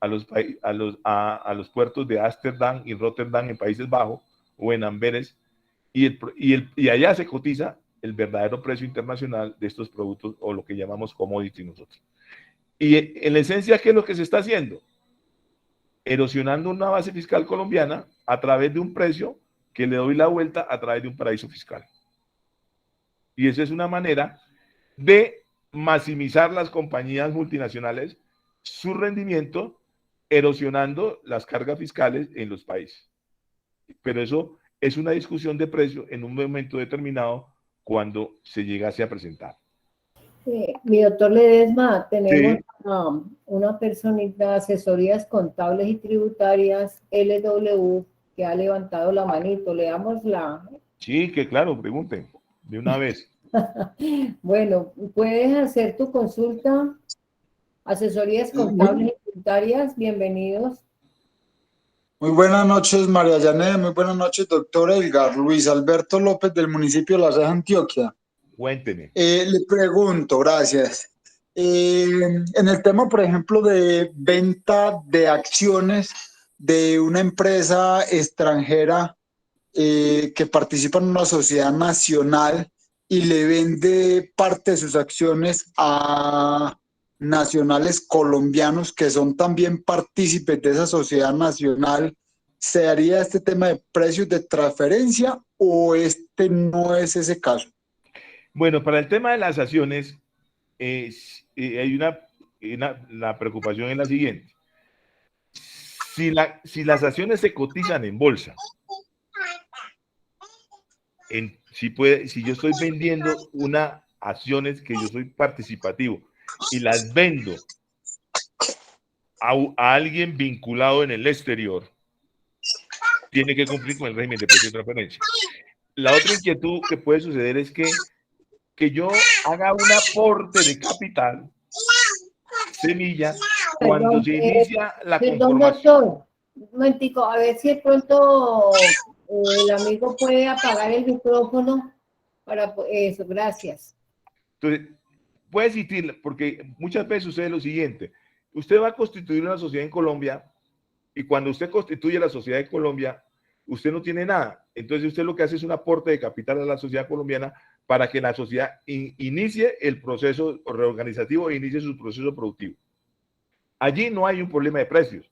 a los puertos de Ámsterdam y Rotterdam en Países Bajos o en Amberes, y allá se cotiza el verdadero precio internacional de estos productos o lo que llamamos commodity nosotros. Y en la esencia, ¿qué es lo que se está haciendo? Erosionando una base fiscal colombiana a través de un precio que le doy la vuelta a través de un paraíso fiscal. Y esa es una manera de maximizar las compañías multinacionales su rendimiento, erosionando las cargas fiscales en los países. Pero eso es una discusión de precio en un momento determinado cuando se llegase a presentar. Mi doctor Ledesma, tenemos Sí. una personita de asesorías contables y tributarias, LW, que ha levantado la manito. Leámosla. Sí, que claro, pregunten de una vez. Bueno, puedes hacer tu consulta. Asesorías contables y tributarias, bienvenidos. Muy buenas noches, María Janet. Muy buenas noches, doctor Edgar. Luis Alberto López, del municipio de La Ceja, Antioquia. Cuénteme. Le pregunto, gracias. En el tema, por ejemplo, de venta de acciones de una empresa extranjera que participa en una sociedad nacional y le vende parte de sus acciones a nacionales colombianos que son también partícipes de esa sociedad nacional, ¿se haría este tema de precios de transferencia o este no es ese caso? Bueno, para el tema de las acciones, hay la preocupación es la siguiente. Si las acciones se cotizan en bolsa, si yo estoy vendiendo unas acciones que yo soy participativo y las vendo a alguien vinculado en el exterior, tiene que cumplir con el régimen de precio de transferencia. La otra inquietud que puede suceder es que yo haga un aporte de capital, semilla, cuando Perdón, se inicia la perdón, conformación. doctor. Un momentico, a ver si de pronto el amigo puede apagar el micrófono para eso, gracias. Entonces, puede existir, porque muchas veces sucede lo siguiente. Usted va a constituir una sociedad en Colombia y cuando usted constituye la sociedad de Colombia, usted no tiene nada. Entonces usted lo que hace es un aporte de capital a la sociedad colombiana para que la sociedad inicie el proceso reorganizativo e inicie su proceso productivo. Allí no hay un problema de precios,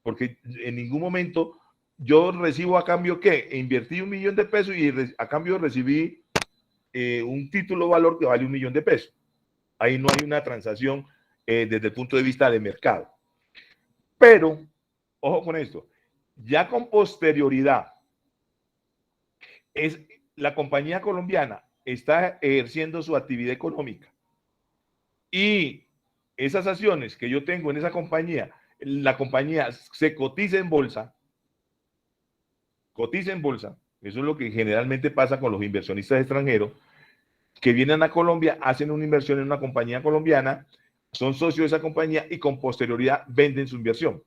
porque en ningún momento yo recibo a cambio ¿qué? Invertí 1 millón de pesos y a cambio recibí un título de valor que vale 1 millón de pesos. Ahí no hay una transacción desde el punto de vista de mercado. Pero, ojo con esto, ya con posterioridad, la compañía colombiana está ejerciendo su actividad económica y esas acciones que yo tengo en esa compañía, la compañía se cotiza en bolsa, eso es lo que generalmente pasa con los inversionistas extranjeros, que vienen a Colombia, hacen una inversión en una compañía colombiana, son socios de esa compañía y con posterioridad venden su inversión.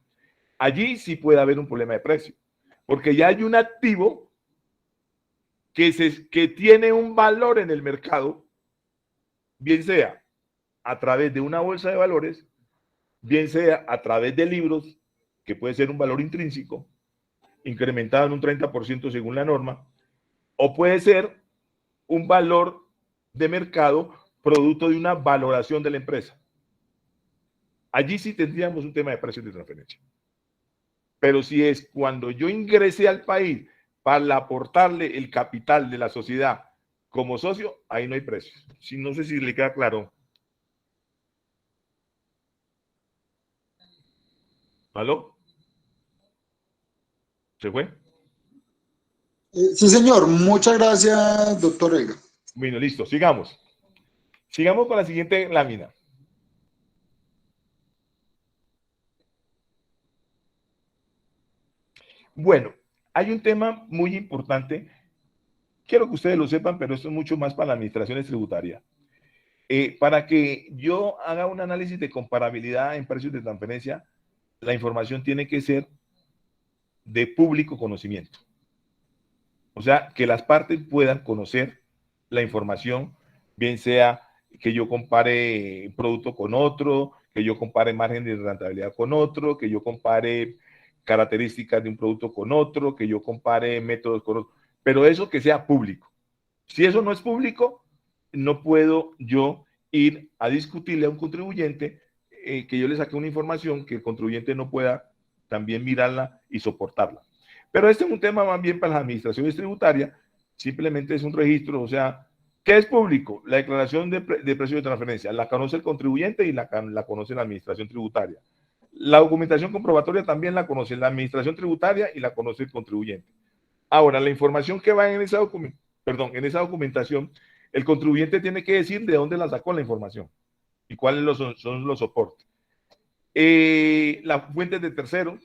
Allí sí puede haber un problema de precio, porque ya hay un activo que tiene un valor en el mercado, bien sea a través de una bolsa de valores, bien sea a través de libros, que puede ser un valor intrínseco, incrementado en un 30% según la norma, o puede ser un valor de mercado producto de una valoración de la empresa. Allí sí tendríamos un tema de precios de transferencia. Pero si es cuando yo ingresé al país para aportarle el capital de la sociedad como socio, ahí no hay precios. Si, no sé si le queda claro. ¿Aló? ¿Se fue? Sí, señor. Muchas gracias, doctor Edgar. Bueno, listo. Sigamos. Sigamos con la siguiente lámina. Bueno, hay un tema muy importante. Quiero que ustedes lo sepan, pero esto es mucho más para las administraciones tributarias. Para que yo haga un análisis de comparabilidad en precios de transferencia, la información tiene que ser de público conocimiento. O sea, que las partes puedan conocer la información, bien sea que yo compare un producto con otro, que yo compare margen de rentabilidad con otro, que yo compare características de un producto con otro, que yo compare métodos con otro, pero eso que sea público. Si eso no es público, no puedo yo ir a discutirle a un contribuyente que yo le saque una información que el contribuyente no pueda también mirarla y soportarla. Pero este es un tema más bien para las administraciones tributarias, simplemente es un registro, o sea, ¿Qué es público? La declaración de precio de transferencia. La conoce el contribuyente y la conoce la administración tributaria. La documentación comprobatoria también la conoce la administración tributaria y la conoce el contribuyente. Ahora, la información que va en esa, en esa documentación, el contribuyente tiene que decir de dónde la sacó la información y cuáles son los soportes. Las fuentes de terceros,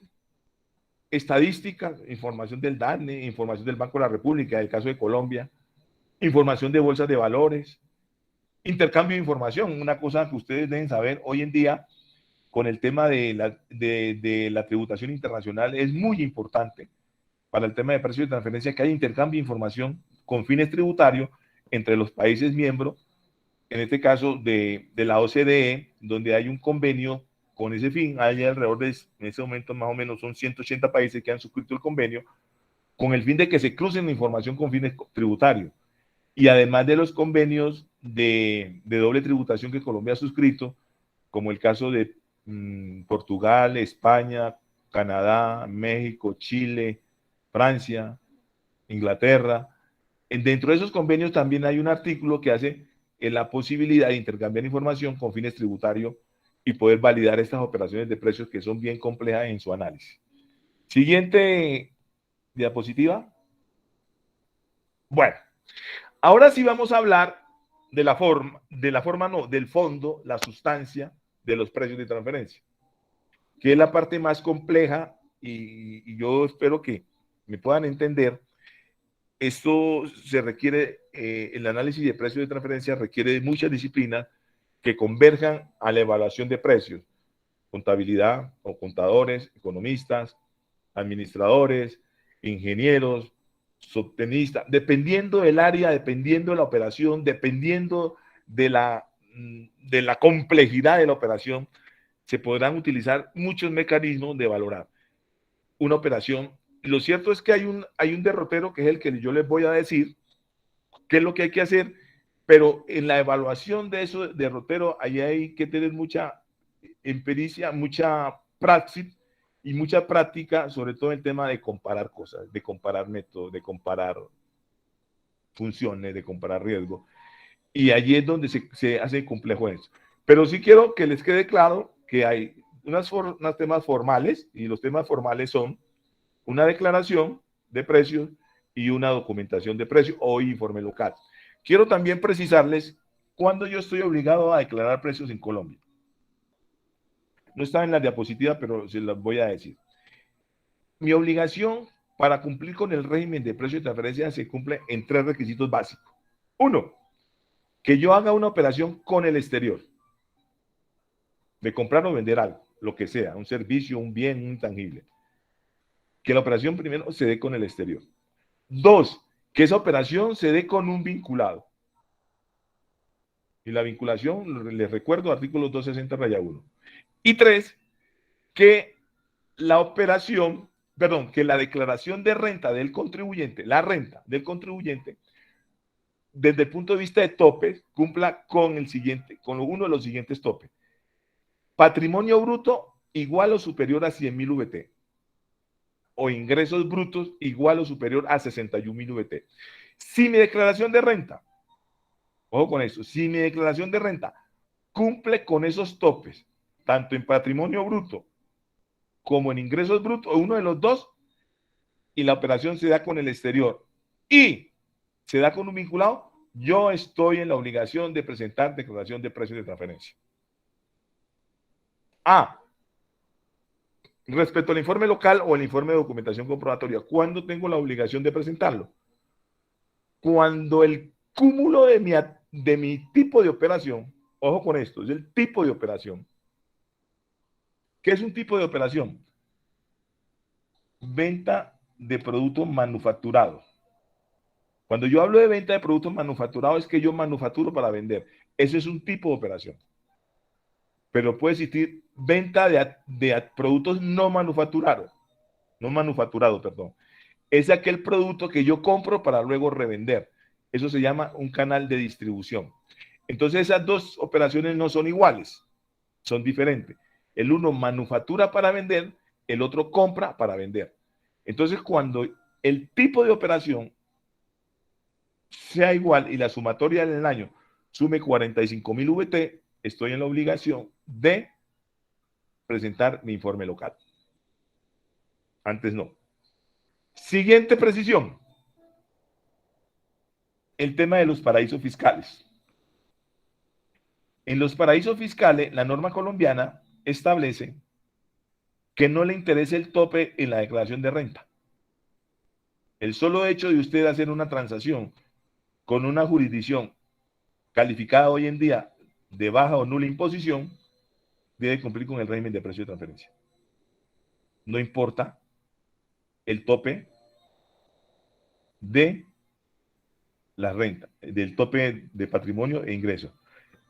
estadísticas, información del DANE, información del Banco de la República, el caso de Colombia, información de bolsas de valores, intercambio de información, una cosa que ustedes deben saber hoy en día con el tema de la tributación internacional es muy importante para el tema de precios de transferencia, que hay intercambio de información con fines tributarios entre los países miembros, en este caso de la OCDE, donde hay un convenio con ese fin. Hay alrededor de, en ese momento más o menos son 180 países que han suscrito el convenio, con el fin de que se crucen la información con fines tributarios. Y además de los convenios de doble tributación que Colombia ha suscrito, como el caso de Portugal, España, Canadá, México, Chile, Francia, Inglaterra. Dentro de esos convenios también hay un artículo que hace la posibilidad de intercambiar información con fines tributarios y poder validar estas operaciones de precios que son bien complejas en su análisis. Siguiente diapositiva. Bueno, ahora sí vamos a hablar de la forma no, del fondo, la sustancia de los precios de transferencia, que es la parte más compleja y yo espero que me puedan entender. Esto se requiere, el análisis de precios de transferencia requiere de muchas disciplinas que converjan a la evaluación de precios, contabilidad o contadores, economistas, administradores, ingenieros, subtenistas, dependiendo del área, dependiendo de la operación, dependiendo de la complejidad de la operación, se podrán utilizar muchos mecanismos de valorar una operación. Lo cierto es que hay un derrotero que es el que yo les voy a decir qué es lo que hay que hacer, pero en la evaluación de eso derrotero ahí hay que tener mucha empiricia, mucha praxis y mucha práctica, sobre todo en el tema de comparar cosas, de comparar métodos, de comparar funciones, de comparar riesgos. Y allí es donde se hace complejo eso. Pero sí quiero que les quede claro que hay unos temas formales, y los temas formales son una declaración de precios y una documentación de precios o informe local. Quiero también precisarles cuándo yo estoy obligado a declarar precios en Colombia. No está en la diapositiva, pero se las voy a decir. Mi obligación para cumplir con el régimen de precios de transferencia se cumple en 3 requisitos básicos. 1, que yo haga una operación con el exterior, de comprar o vender algo, lo que sea, un servicio, un bien, un intangible. Que la operación primero se dé con el exterior. 2, que esa operación se dé con un vinculado. Y la vinculación, les recuerdo, artículo 260-1. Y 3, que la operación, perdón, que la declaración de renta del contribuyente, la renta del contribuyente, desde el punto de vista de topes, cumpla con el siguiente, con uno de los siguientes topes. Patrimonio bruto igual o superior a 100.000 VT. O ingresos brutos igual o superior a 61.000 VT. Si mi declaración de renta, ojo con eso, si mi declaración de renta cumple con esos topes, tanto en patrimonio bruto como en ingresos brutos, o uno de los dos, y la operación se da con el exterior y se da con un vinculado, yo estoy en la obligación de presentar declaración de precios de transferencia. Respecto al informe local o el informe de documentación comprobatoria, ¿cuándo tengo la obligación de presentarlo? Cuando el cúmulo de mi tipo de operación, ojo con esto, es el tipo de operación. ¿Qué es un tipo de operación? Venta de productos manufacturados. Cuando yo hablo de venta de productos manufacturados es que yo manufacturo para vender. Ese es un tipo de operación. Pero puede existir venta de productos no manufacturados. Es aquel producto que yo compro para luego revender. Eso se llama un canal de distribución. Entonces esas dos operaciones no son iguales, son diferentes. El uno manufactura para vender, el otro compra para vender. Entonces cuando el tipo de operación sea igual y la sumatoria del año sume 45.000 VT, estoy en la obligación de presentar mi informe local. Antes no. Siguiente precisión. El tema de los paraísos fiscales. En los paraísos fiscales, la norma colombiana establece que no le interesa el tope en la declaración de renta. El solo hecho de usted hacer una transacción con una jurisdicción calificada hoy en día de baja o nula imposición debe cumplir con el régimen de precio de transferencia. No importa el tope de la renta, del tope de patrimonio e ingreso.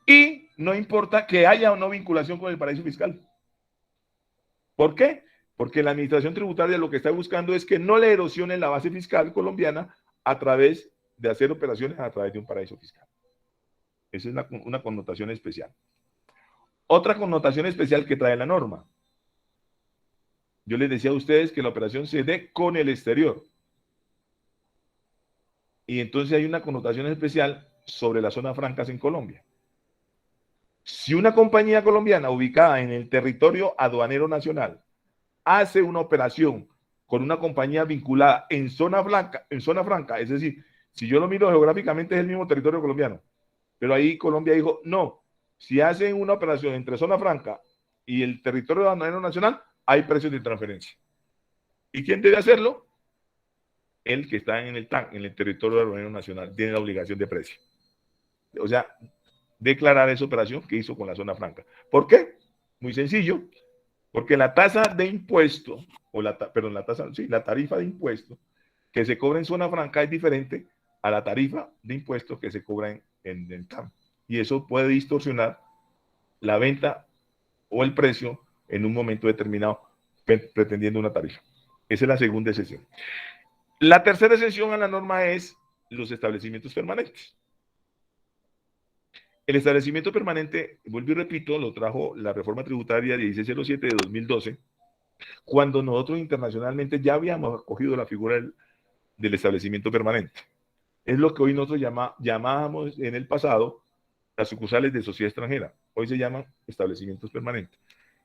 Y no importa que haya o no vinculación con el paraíso fiscal. ¿Por qué? Porque la administración tributaria lo que está buscando es que no le erosione la base fiscal colombiana a través de hacer operaciones a través de un paraíso fiscal. Esa es una connotación especial. Otra connotación especial que trae la norma. Yo les decía a ustedes que la operación se dé con el exterior. Y entonces hay una connotación especial sobre las zonas francas en Colombia. Si una compañía colombiana ubicada en el territorio aduanero nacional hace una operación con una compañía vinculada en zona franca, es decir, si yo lo miro geográficamente es el mismo territorio colombiano, pero ahí Colombia dijo, no, si hacen una operación entre zona franca y el territorio aduanero nacional, hay precios de transferencia. ¿Y quién debe hacerlo? El que está en el TAN, en el territorio aduanero nacional, tiene la obligación de precio. O sea, declarar esa operación que hizo con la zona franca. ¿Por qué? Muy sencillo, porque la tasa de impuesto, o la tarifa de impuesto que se cobra en zona franca es diferente a la tarifa de impuesto que se cobra en el TAM. Y eso puede distorsionar la venta o el precio en un momento determinado pretendiendo una tarifa. Esa es la segunda excepción. La tercera excepción a la norma es los establecimientos permanentes. El establecimiento permanente, vuelvo y repito, lo trajo la reforma tributaria 1607 de 2012, cuando nosotros internacionalmente ya habíamos acogido la figura del establecimiento permanente. Es lo que hoy nosotros llamábamos en el pasado las sucursales de sociedad extranjera. Hoy se llaman establecimientos permanentes.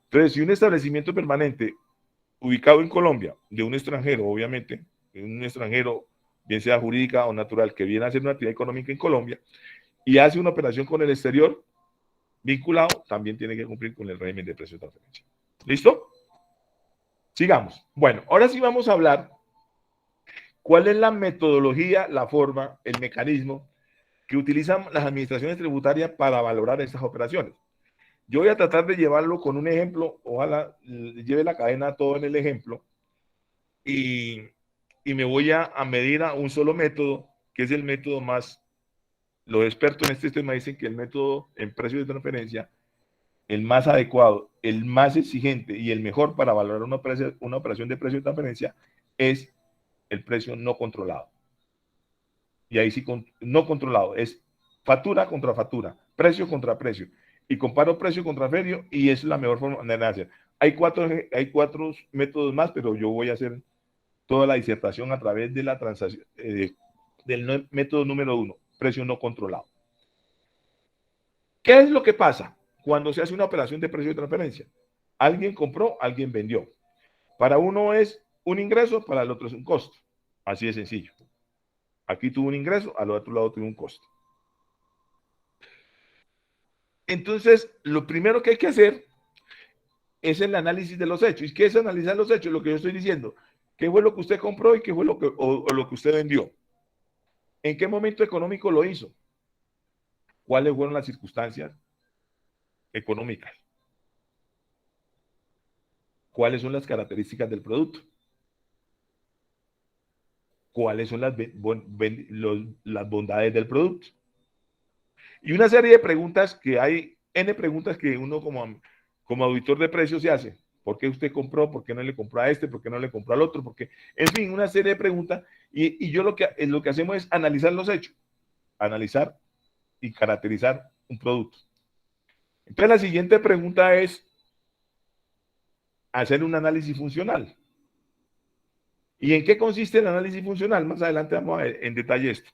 Entonces, si un establecimiento permanente ubicado en Colombia, de un extranjero, obviamente, un extranjero, bien sea jurídica o natural, que viene a hacer una actividad económica en Colombia, y hace una operación con el exterior vinculado, también tiene que cumplir con el régimen de precio de transferencia. ¿Listo? Sigamos. Bueno, ahora sí vamos a hablar cuál es la metodología, la forma, el mecanismo que utilizan las administraciones tributarias para valorar estas operaciones. Yo voy a tratar de llevarlo con un ejemplo, ojalá lleve la cadena todo en el ejemplo, y me voy a medir a un solo método, que es el método más. Los expertos en este tema dicen que el método en precio de transferencia, el más adecuado, el más exigente y el mejor para valorar una operación de precio de transferencia es el precio no controlado. Y ahí sí, no controlado, es factura contra factura, precio contra precio. Y comparo precio contra precio y es la mejor forma de hacer. Hay cuatro métodos más, pero yo voy a hacer toda la disertación a través de la transacción, del método número 1. Precio no controlado. ¿Qué es lo que pasa cuando se hace una operación de precio de transferencia? Alguien compró, alguien vendió. Para uno es un ingreso, para el otro es un costo. Así de sencillo. Aquí tuvo un ingreso, al otro lado tuvo un costo. Entonces, lo primero que hay que hacer es el análisis de los hechos. ¿Y qué es analizar los hechos? Lo que yo estoy diciendo. ¿Qué fue lo que usted compró y qué fue lo que usted vendió? ¿En qué momento económico lo hizo? ¿Cuáles fueron las circunstancias económicas? ¿Cuáles son las características del producto? ¿Cuáles son las bondades del producto? Y una serie de preguntas que hay, N preguntas que uno como auditor de precios se hace. ¿Por qué usted compró? ¿Por qué no le compró a este? ¿Por qué no le compró al otro? Porque, en fin, una serie de preguntas. Y yo lo que hacemos es analizar los hechos. Analizar y caracterizar un producto. Entonces, la siguiente pregunta es hacer un análisis funcional. ¿Y en qué consiste el análisis funcional? Más adelante vamos a ver en detalle esto.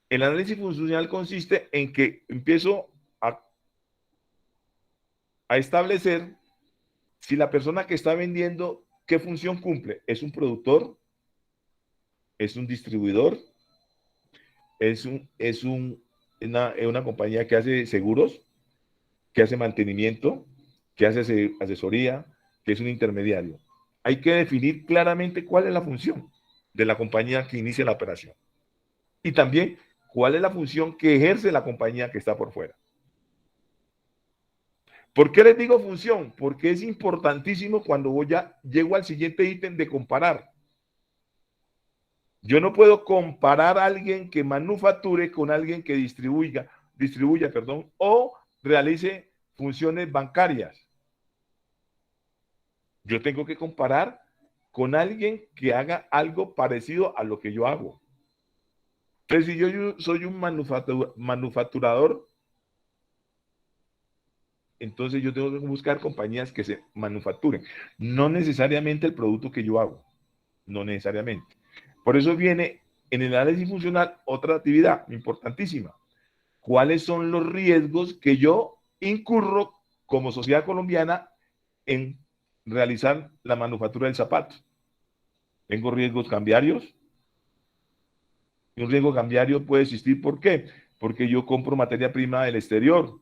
El análisis funcional consiste en que empiezo a establecer si la persona que está vendiendo, ¿qué función cumple? ¿Es un productor? ¿Es un distribuidor? ¿Es una compañía que hace seguros? ¿Que hace mantenimiento? ¿Que hace asesoría? ¿Que es un intermediario? Hay que definir claramente cuál es la función de la compañía que inicia la operación. Y también cuál es la función que ejerce la compañía que está por fuera. ¿Por qué les digo función? Porque es importantísimo cuando llego al siguiente ítem de comparar. Yo no puedo comparar a alguien que manufacture con alguien que distribuya, o realice funciones bancarias. Yo tengo que comparar con alguien que haga algo parecido a lo que yo hago. Entonces, si yo soy un manufacturador, entonces yo tengo que buscar compañías que se manufacturen. No necesariamente el producto que yo hago. No necesariamente. Por eso viene en el análisis funcional otra actividad importantísima. ¿Cuáles son los riesgos que yo incurro como sociedad colombiana en realizar la manufactura del zapato? ¿Tengo riesgos cambiarios? Un riesgo cambiario puede existir. ¿Por qué? Porque yo compro materia prima del exterior.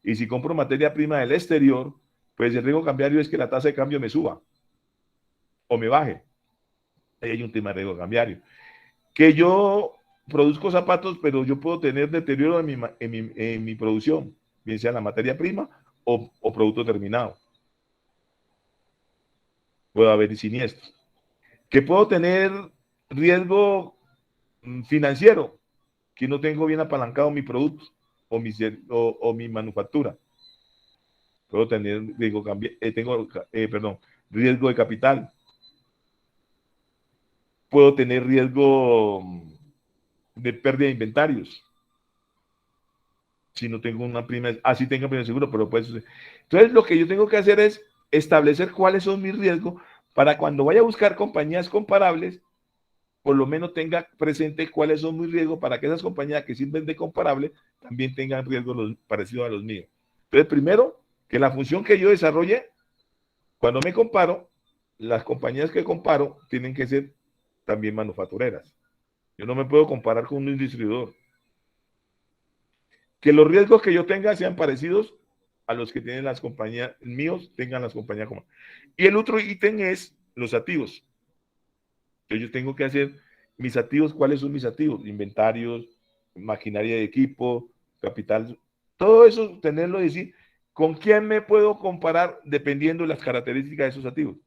Y si compro materia prima del exterior, pues el riesgo cambiario es que la tasa de cambio me suba o me baje. Ahí hay un tema de riesgo cambiario. Que yo produzco zapatos, pero yo puedo tener deterioro en mi producción, bien sea la materia prima o producto terminado. Puede haber siniestros. Que puedo tener riesgo financiero, que no tengo bien apalancado mi producto o mi manufactura. Puedo tener riesgo de capital. Puedo tener riesgo de pérdida de inventarios. Si no tengo una prima, así tenga prima seguro, pero pues. Entonces, lo que yo tengo que hacer es establecer cuáles son mis riesgos para cuando vaya a buscar compañías comparables, por lo menos tenga presente cuáles son mis riesgos para que esas compañías que sirven de comparable también tengan riesgos parecidos a los míos. Entonces, primero, que la función que yo desarrolle, cuando me comparo, las compañías que comparo tienen que ser también manufactureras. Yo no me puedo comparar con un distribuidor. Que los riesgos que yo tenga sean parecidos a los que tienen las compañías míos, tengan las compañías como. Y el otro ítem es los activos. Yo tengo que hacer mis activos. ¿Cuáles son mis activos? Inventarios, maquinaria de equipo, capital. Todo eso, tenerlo y decir, ¿con quién me puedo comparar dependiendo de las características de esos activos?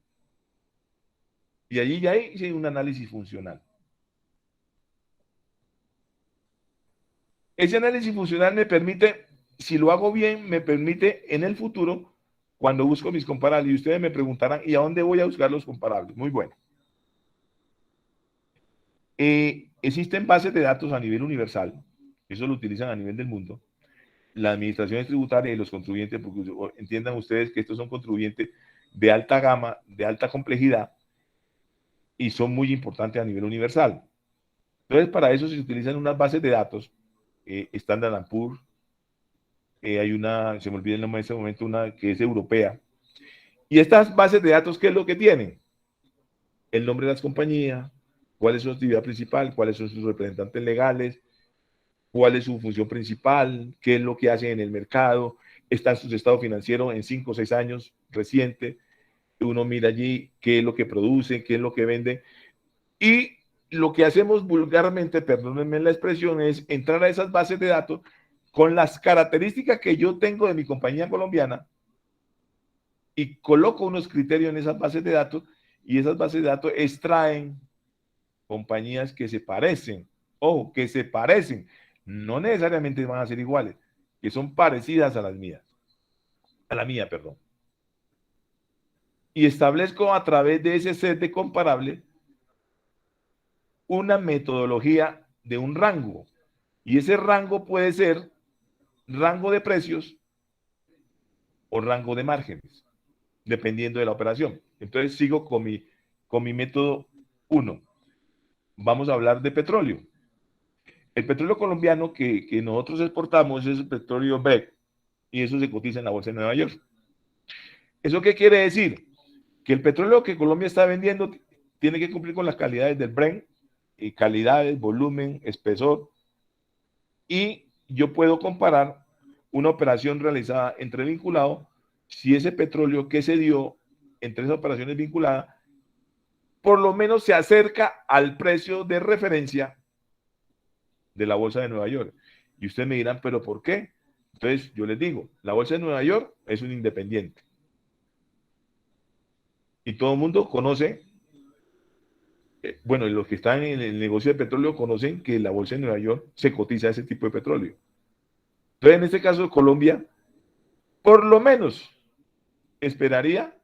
Y allí ya hice un análisis funcional. Ese análisis funcional me permite, si lo hago bien, me permite en el futuro, cuando busco mis comparables, y ustedes me preguntarán, ¿y a dónde voy a buscar los comparables? Muy bueno. Existen bases de datos a nivel universal, eso lo utilizan a nivel del mundo, las administraciones tributarias y los contribuyentes, porque entiendan ustedes que estos son contribuyentes de alta gama, de alta complejidad, y son muy importantes a nivel universal. Entonces, para eso se utilizan unas bases de datos, Standard & Poor's, hay una, se me olvida el nombre en este momento, una que es europea. Y estas bases de datos, ¿qué es lo que tienen? El nombre de las compañías, cuál es su actividad principal, cuáles son sus representantes legales, cuál es su función principal, qué es lo que hacen en el mercado, están sus estados financieros en 5 o 6 años reciente. Uno mira allí qué es lo que produce, qué es lo que vende. Y lo que hacemos vulgarmente, perdónenme la expresión, es entrar a esas bases de datos con las características que yo tengo de mi compañía colombiana y coloco unos criterios en esas bases de datos, y esas bases de datos extraen compañías que se parecen, ojo, que se parecen, no necesariamente van a ser iguales, que son parecidas a las mías, a la mía, perdón. Y establezco a través de ese set de comparables una metodología de un rango, y ese rango puede ser rango de precios o rango de márgenes, dependiendo de la operación. Entonces sigo con mi método 1. Vamos a hablar de petróleo. El petróleo colombiano que nosotros exportamos es el petróleo Brent y eso se cotiza en la bolsa de Nueva York. ¿Eso qué quiere decir? Que el petróleo que Colombia está vendiendo tiene que cumplir con las calidades del Brent, y calidades, volumen, espesor, y yo puedo comparar una operación realizada entre vinculados si ese petróleo que se dio entre esas operaciones vinculadas por lo menos se acerca al precio de referencia de la bolsa de Nueva York. Y ustedes me dirán, ¿pero por qué? Entonces yo les digo, la bolsa de Nueva York es un independiente. Y todo el mundo conoce, bueno, los que están en el negocio de petróleo conocen que la bolsa de Nueva York se cotiza ese tipo de petróleo. Entonces, en este caso, Colombia, por lo menos, esperaría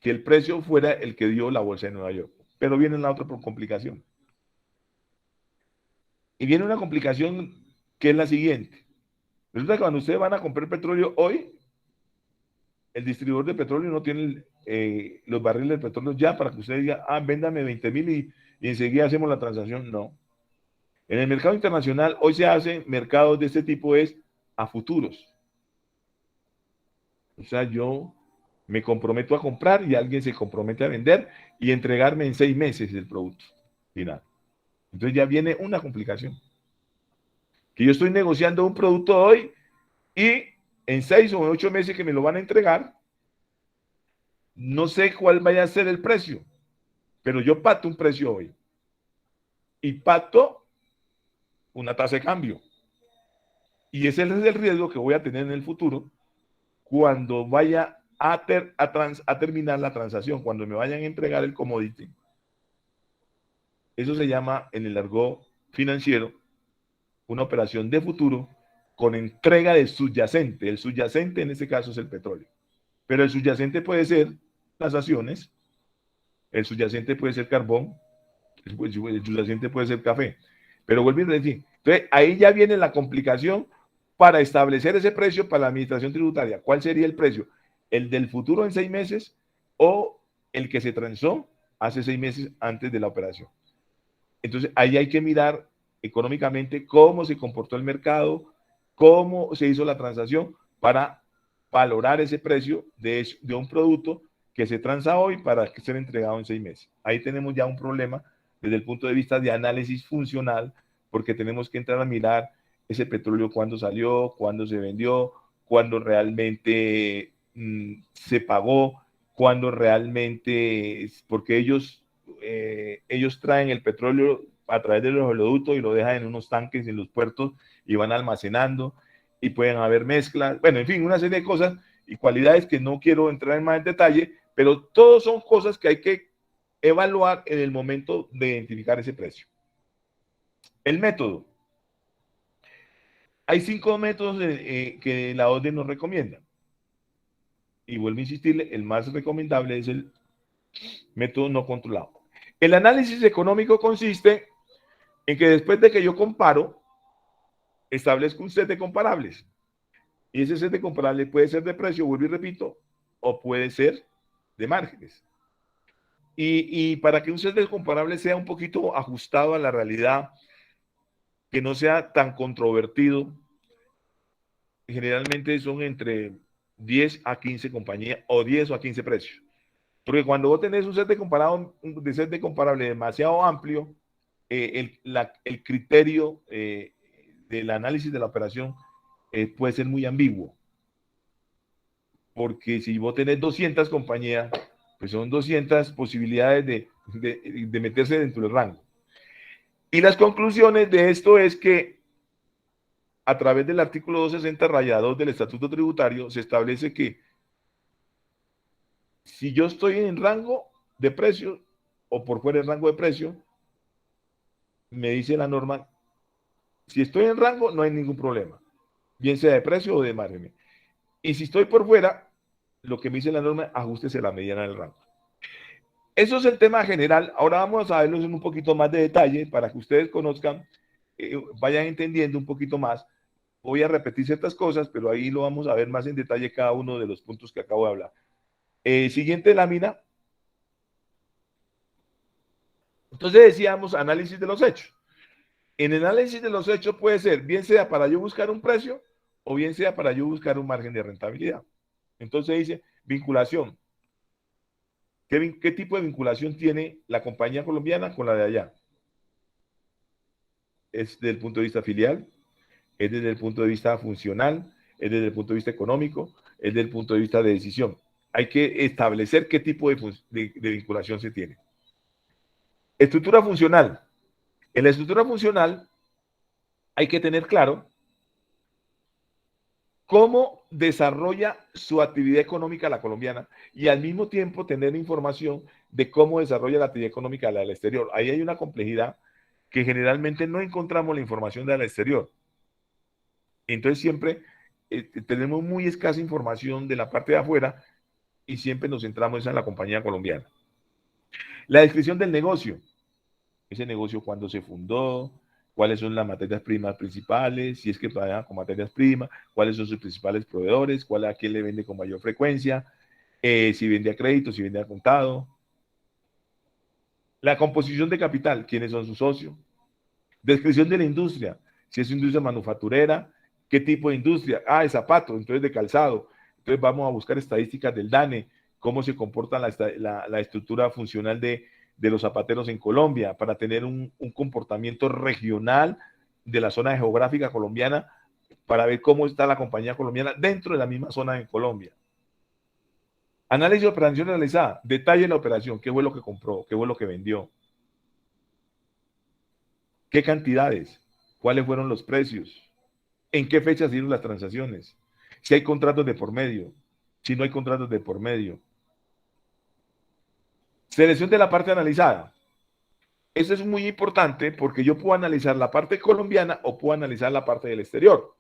que el precio fuera el que dio la bolsa de Nueva York. Pero viene la otra complicación. Y viene una complicación que es la siguiente. Resulta que cuando ustedes van a comprar petróleo hoy, el distribuidor de petróleo no tiene los barriles de petróleo ya para que usted diga, véndame 20,000 y enseguida hacemos la transacción. No. En el mercado internacional hoy se hacen mercados de este tipo es a futuros. O sea, yo me comprometo a comprar y alguien se compromete a vender y entregarme en 6 meses el producto final. Entonces ya viene una complicación. Que yo estoy negociando un producto hoy y en 6 o 8 meses que me lo van a entregar, no sé cuál vaya a ser el precio, pero yo pacto un precio hoy y pacto una tasa de cambio. Y ese es el riesgo que voy a tener en el futuro cuando vaya a terminar la transacción, cuando me vayan a entregar el commodity. Eso se llama en el argot financiero una operación de futuro con entrega de subyacente. El subyacente en este caso es el petróleo. Pero el subyacente puede ser las acciones, el subyacente puede ser carbón, el subyacente puede ser café. Pero vuelvo a decir, entonces ahí ya viene la complicación para establecer ese precio para la administración tributaria. ¿Cuál sería el precio? ¿El del futuro en 6 meses o el que se transó hace 6 meses antes de la operación? Entonces ahí hay que mirar económicamente cómo se comportó el mercado, cómo se hizo la transacción para valorar ese precio de un producto que se transa hoy para ser entregado en 6 meses. Ahí tenemos ya un problema desde el punto de vista de análisis funcional, porque tenemos que entrar a mirar ese petróleo cuándo salió, cuándo se vendió, cuándo realmente se pagó, cuándo realmente, porque ellos traen el petróleo a través de los oleoductos y lo dejan en unos tanques en los puertos y van almacenando y pueden haber mezclas, bueno, en fin, una serie de cosas y cualidades que no quiero entrar en más detalle, pero todos son cosas que hay que evaluar en el momento de identificar ese precio. El método. Hay 5 métodos que la orden nos recomienda. Y vuelvo a insistirle, el más recomendable es el método no controlado. El análisis económico consiste en que después de que yo comparo, establezco un set de comparables. Y ese set de comparables puede ser de precio, vuelvo y repito, o puede ser de márgenes. Y para que un set de comparables sea un poquito ajustado a la realidad, que no sea tan controvertido, generalmente son entre 10 a 15 compañías o 10 o a 15 precios. Porque cuando vos tenés un set de comparable demasiado amplio, el criterio del análisis de la operación puede ser muy ambiguo. Porque si vos tenés 200 compañías, pues son 200 posibilidades de meterse dentro del rango. Y las conclusiones de esto es que a través del artículo 260-2 del Estatuto Tributario se establece que si yo estoy en rango de precio o por fuera del rango de precio, me dice la norma, si estoy en rango no hay ningún problema, bien sea de precio o de margen. Y si estoy por fuera, lo que me dice la norma, ajústese a la mediana del rango. Eso es el tema general. Ahora vamos a verlo en un poquito más de detalle para que ustedes conozcan, vayan entendiendo un poquito más. Voy a repetir ciertas cosas, pero ahí lo vamos a ver más en detalle cada uno de los puntos que acabo de hablar. Siguiente lámina. Entonces decíamos análisis de los hechos. En el análisis de los hechos puede ser, bien sea para yo buscar un precio o bien sea para yo buscar un margen de rentabilidad. Entonces dice, vinculación. ¿Qué tipo de vinculación tiene la compañía colombiana con la de allá? ¿Es desde el punto de vista filial? ¿Es desde el punto de vista funcional? ¿Es desde el punto de vista económico? ¿Es desde el punto de vista de decisión? Hay que establecer qué tipo de vinculación se tiene. Estructura funcional. En la estructura funcional hay que tener claro cómo desarrolla su actividad económica la colombiana y al mismo tiempo tener información de cómo desarrolla la actividad económica la del exterior. Ahí hay una complejidad que generalmente no encontramos la información del exterior. Entonces siempre tenemos muy escasa información de la parte de afuera y siempre nos centramos en la compañía colombiana. La descripción del negocio. Ese negocio, cuándo se fundó, cuáles son las materias primas principales, si es que trabaja con materias primas, cuáles son sus principales proveedores, a quién le vende con mayor frecuencia, si vende a crédito, si vende a contado. La composición de capital, quiénes son sus socios. Descripción de la industria, si es industria manufacturera, qué tipo de industria. Ah, de zapato, entonces de calzado. Entonces vamos a buscar estadísticas del DANE, cómo se comporta la estructura funcional de los zapateros en Colombia, para tener un comportamiento regional de la zona geográfica colombiana, para ver cómo está la compañía colombiana dentro de la misma zona en Colombia. Análisis de operación realizada, detalle de la operación, qué fue lo que compró, qué fue lo que vendió, qué cantidades, cuáles fueron los precios, en qué fechas dieron las transacciones, si hay contratos de por medio, si no hay contratos de por medio. Selección de la parte analizada. Eso es muy importante porque yo puedo analizar la parte colombiana o puedo analizar la parte del exterior.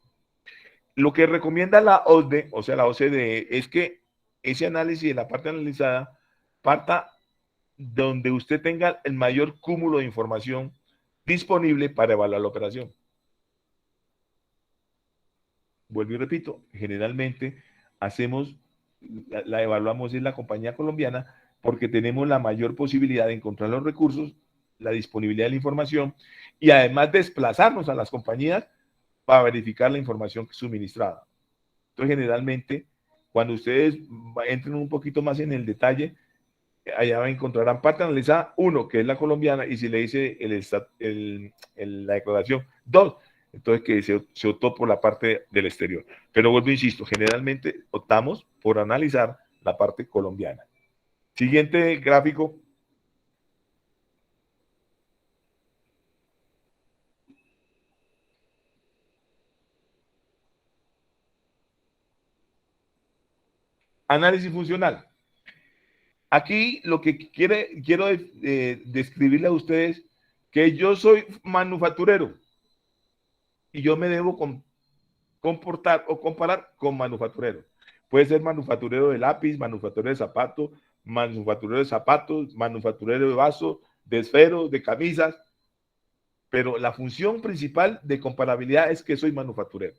Lo que recomienda la OCDE, o sea, la OCDE, es que ese análisis de la parte analizada parta donde usted tenga el mayor cúmulo de información disponible para evaluar la operación. Vuelvo y repito, generalmente la evaluamos en la compañía colombiana porque tenemos la mayor posibilidad de encontrar los recursos, la disponibilidad de la información y además desplazarnos a las compañías para verificar la información suministrada. Entonces, generalmente, cuando ustedes entren un poquito más en el detalle, allá encontrarán parte analizada, 1, que es la colombiana, y si le dice la declaración, 2, entonces que se optó por la parte del exterior. Pero vuelvo, insisto, generalmente optamos por analizar la parte colombiana. Siguiente gráfico. Análisis funcional. Aquí lo que quiero describirle a ustedes que yo soy manufacturero y yo me debo comportar o comparar con manufacturero. Puede ser manufacturero de lápiz, manufacturero de zapatos, manufacturero de vasos, de esferos, de camisas, pero la función principal de comparabilidad es que soy manufacturero.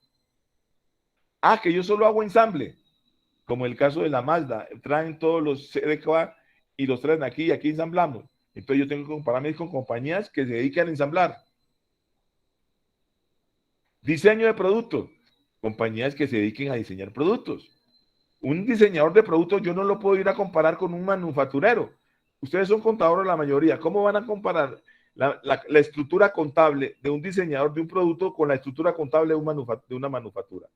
Ah, que yo solo hago ensamble, como el caso de la Mazda, traen todos los CDK y los traen aquí y aquí ensamblamos. Entonces yo tengo que compararme con compañías que se dedican a ensamblar. Diseño de productos, compañías que se dediquen a diseñar productos. Un diseñador de productos yo no lo puedo ir a comparar con un manufacturero. Ustedes son contadores la mayoría. ¿Cómo van a comparar la estructura contable de un diseñador de un producto con la estructura contable de una manufactura?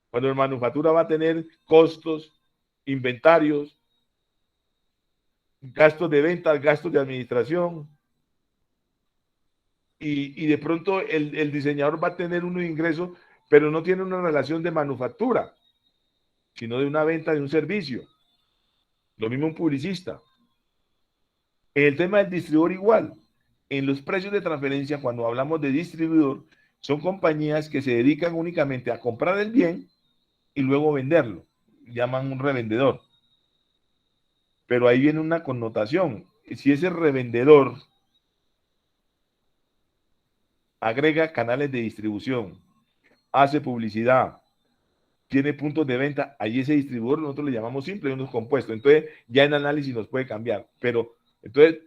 Cuando la manufactura va a tener costos, inventarios, gastos de ventas, gastos de administración, y de pronto el diseñador va a tener unos ingresos, pero no tiene una relación de manufactura, sino de una venta de un servicio. Lo mismo un publicista. En el tema del distribuidor igual. En los precios de transferencia, cuando hablamos de distribuidor, son compañías que se dedican únicamente a comprar el bien y luego venderlo. Llaman un revendedor. Pero ahí viene una connotación. Si ese revendedor agrega canales de distribución, hace publicidad, tiene puntos de venta, ahí ese distribuidor nosotros le llamamos simple, unos compuestos. Entonces ya en análisis nos puede cambiar. Pero entonces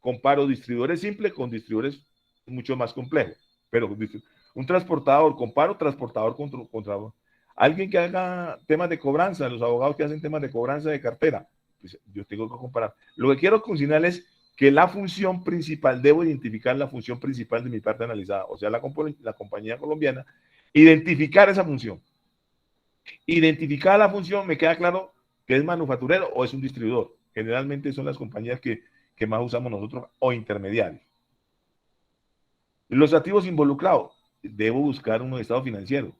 comparo distribuidores simples con distribuidores mucho más complejos. pero un transportador, comparo transportador contra alguien que haga temas de cobranza, los abogados que hacen temas de cobranza de cartera, pues yo tengo que comparar. Lo que quiero consignar es que la función principal, debo identificar la función principal de mi parte analizada, o sea, la compañía colombiana, identificar esa función. Identificar la función, me queda claro que es manufacturero o es un distribuidor. Generalmente son las compañías que más usamos nosotros o intermediarios. Los activos involucrados, debo buscar un estado financiero.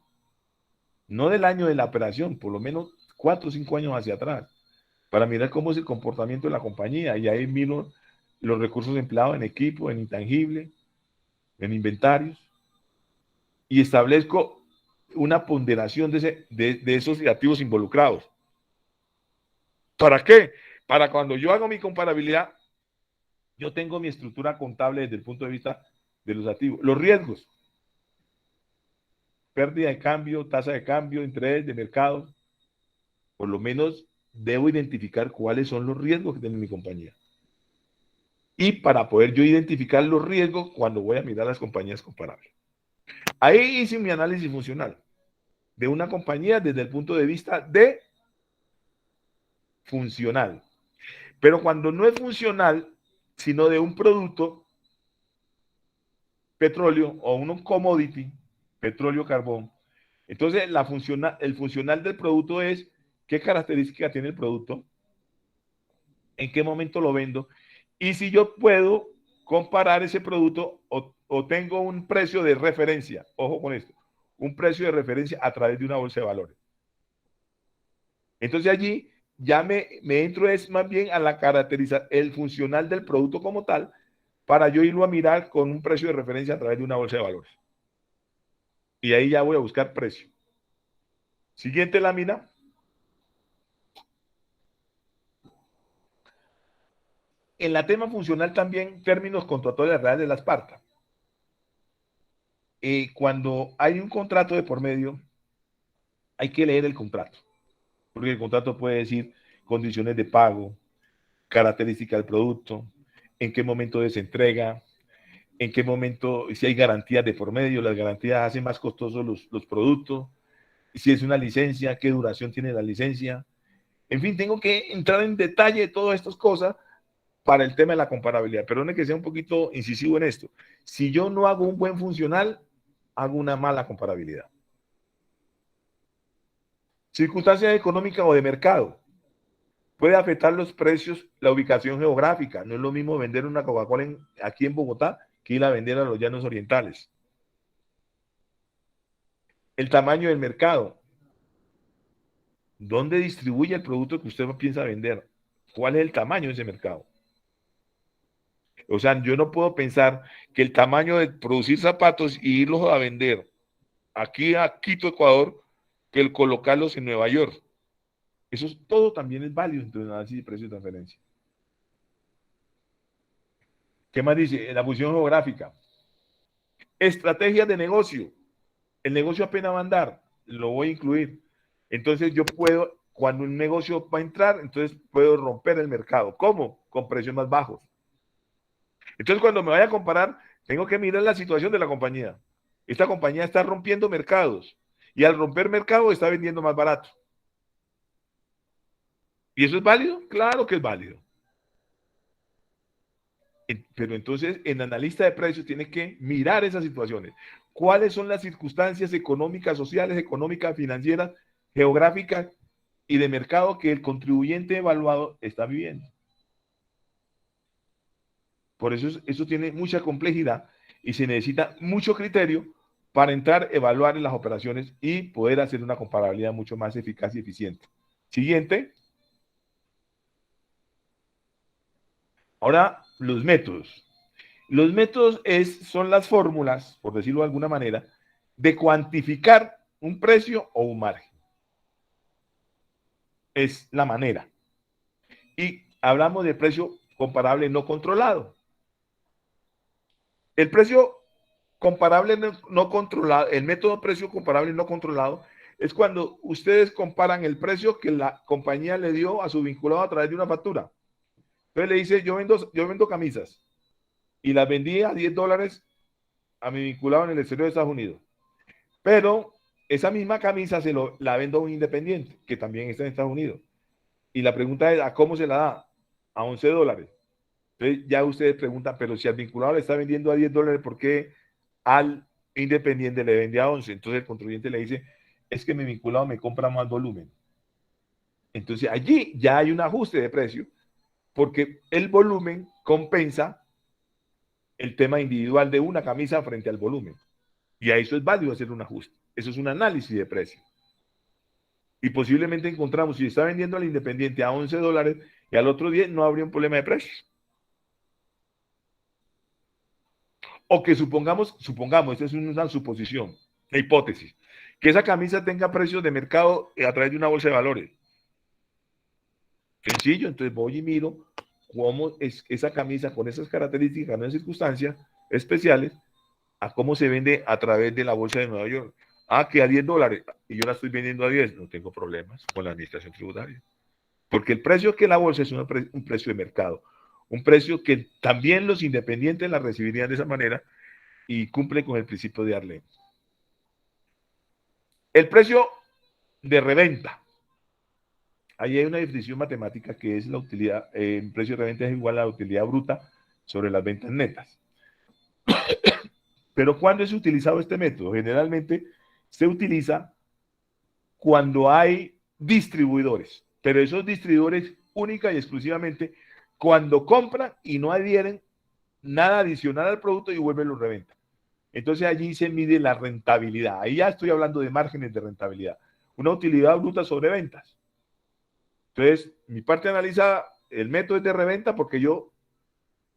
No del año de la operación, por lo menos 4 o 5 años hacia atrás, para mirar cómo es el comportamiento de la compañía. Y ahí miro los recursos empleados en equipo, en intangible, en inventarios, y establezco una ponderación de esos activos involucrados. ¿Para qué? Para cuando yo hago mi comparabilidad, yo tengo mi estructura contable desde el punto de vista de los activos. Los riesgos, pérdida de cambio, tasa de cambio, interés de mercado, por lo menos debo identificar cuáles son los riesgos que tiene mi compañía. Y para poder yo identificar los riesgos cuando voy a mirar las compañías comparables. Ahí hice mi análisis funcional de una compañía desde el punto de vista de funcional. Pero cuando no es funcional, sino de un producto, petróleo o un commodity, petróleo, carbón, entonces el funcional del producto es qué característica tiene el producto, en qué momento lo vendo, y si yo puedo comparar ese producto o tengo un precio de referencia, ojo con esto, un precio de referencia a través de una bolsa de valores. Entonces allí ya me entro es más bien a la caracterización, el funcional del producto como tal, para yo irlo a mirar con un precio de referencia a través de una bolsa de valores. Y ahí ya voy a buscar precio. Siguiente lámina. En la tema funcional también, términos contractuales reales de las partes. Cuando hay un contrato de por medio, hay que leer el contrato. Porque el contrato puede decir condiciones de pago, características del producto, en qué momento de entrega, en qué momento, si hay garantías de por medio, las garantías hacen más costosos los productos, si es una licencia, qué duración tiene la licencia. En fin, tengo que entrar en detalle de todas estas cosas para el tema de la comparabilidad. Pero no es que sea un poquito incisivo en esto. Si yo no hago un buen funcional, hago una mala comparabilidad. Circunstancias económicas o de mercado. Puede afectar los precios, la ubicación geográfica. No es lo mismo vender una Coca-Cola aquí en Bogotá que ir a vender a los llanos orientales. El tamaño del mercado. ¿Dónde distribuye el producto que usted piensa vender? ¿Cuál es el tamaño de ese mercado? O sea, yo no puedo pensar que el tamaño de producir zapatos y irlos a vender aquí a Quito, Ecuador, que el colocarlos en Nueva York. Eso todo también es válido entre el análisis de precio de transferencia. ¿Qué más dice? La función geográfica. Estrategias de negocio. El negocio apenas va a andar, lo voy a incluir. Entonces yo puedo, cuando un negocio va a entrar, entonces puedo romper el mercado. ¿Cómo? Con precios más bajos. Entonces cuando me vaya a comparar, tengo que mirar la situación de la compañía. Esta compañía está rompiendo mercados y al romper mercado está vendiendo más barato. ¿Y eso es válido? Claro que es válido. Pero entonces, el analista de precios tiene que mirar esas situaciones. ¿Cuáles son las circunstancias económicas, sociales, económicas, financieras, geográficas y de mercado que el contribuyente evaluado está viviendo? Por eso eso tiene mucha complejidad y se necesita mucho criterio para entrar, evaluar en las operaciones y poder hacer una comparabilidad mucho más eficaz y eficiente. Siguiente. Ahora, los métodos. Los métodos son las fórmulas, por decirlo de alguna manera, de cuantificar un precio o un margen. Es la manera. Y hablamos de precio comparable no controlado. El precio comparable no controlado, el método precio comparable no controlado, es cuando ustedes comparan el precio que la compañía le dio a su vinculado a través de una factura. Entonces le dice, yo vendo camisas y las vendí a $10 a mi vinculado en el exterior de Estados Unidos. Pero esa misma camisa la vendo a un independiente que también está en Estados Unidos. Y la pregunta es, ¿a cómo se la da? A $11. Entonces ya ustedes preguntan, pero si al vinculado le está vendiendo a $10, ¿por qué al independiente le vende a 11? Entonces el contribuyente le dice, es que mi vinculado me compra más volumen. Entonces allí ya hay un ajuste de precio porque el volumen compensa el tema individual de una camisa frente al volumen. Y a eso es válido hacer un ajuste. Eso es un análisis de precio. Y posiblemente encontramos, si está vendiendo al independiente a $11 y al otro 10, no habría un problema de precios. O que supongamos, esta es una suposición, una hipótesis, que esa camisa tenga precios de mercado a través de una bolsa de valores. Sencillo, entonces voy y miro cómo es esa camisa con esas características, con esas circunstancias especiales, a cómo se vende a través de la bolsa de Nueva York. Ah, que a $10 y yo la estoy vendiendo a 10, no tengo problemas con la administración tributaria. Porque el precio que la bolsa es un precio de mercado, un precio que también los independientes la recibirían de esa manera y cumple con el principio de Arlen. El precio de reventa. Ahí hay una definición matemática que es la utilidad, el precio de reventa es igual a la utilidad bruta sobre las ventas netas. Pero ¿cuándo es utilizado este método? Generalmente se utiliza cuando hay distribuidores, pero esos distribuidores única y exclusivamente cuando compran y no adhieren nada adicional al producto y vuelven los reventa. Entonces allí se mide la rentabilidad. Ahí ya estoy hablando de márgenes de rentabilidad. Una utilidad bruta sobre ventas. Entonces, mi parte analizada, el método es de reventa porque yo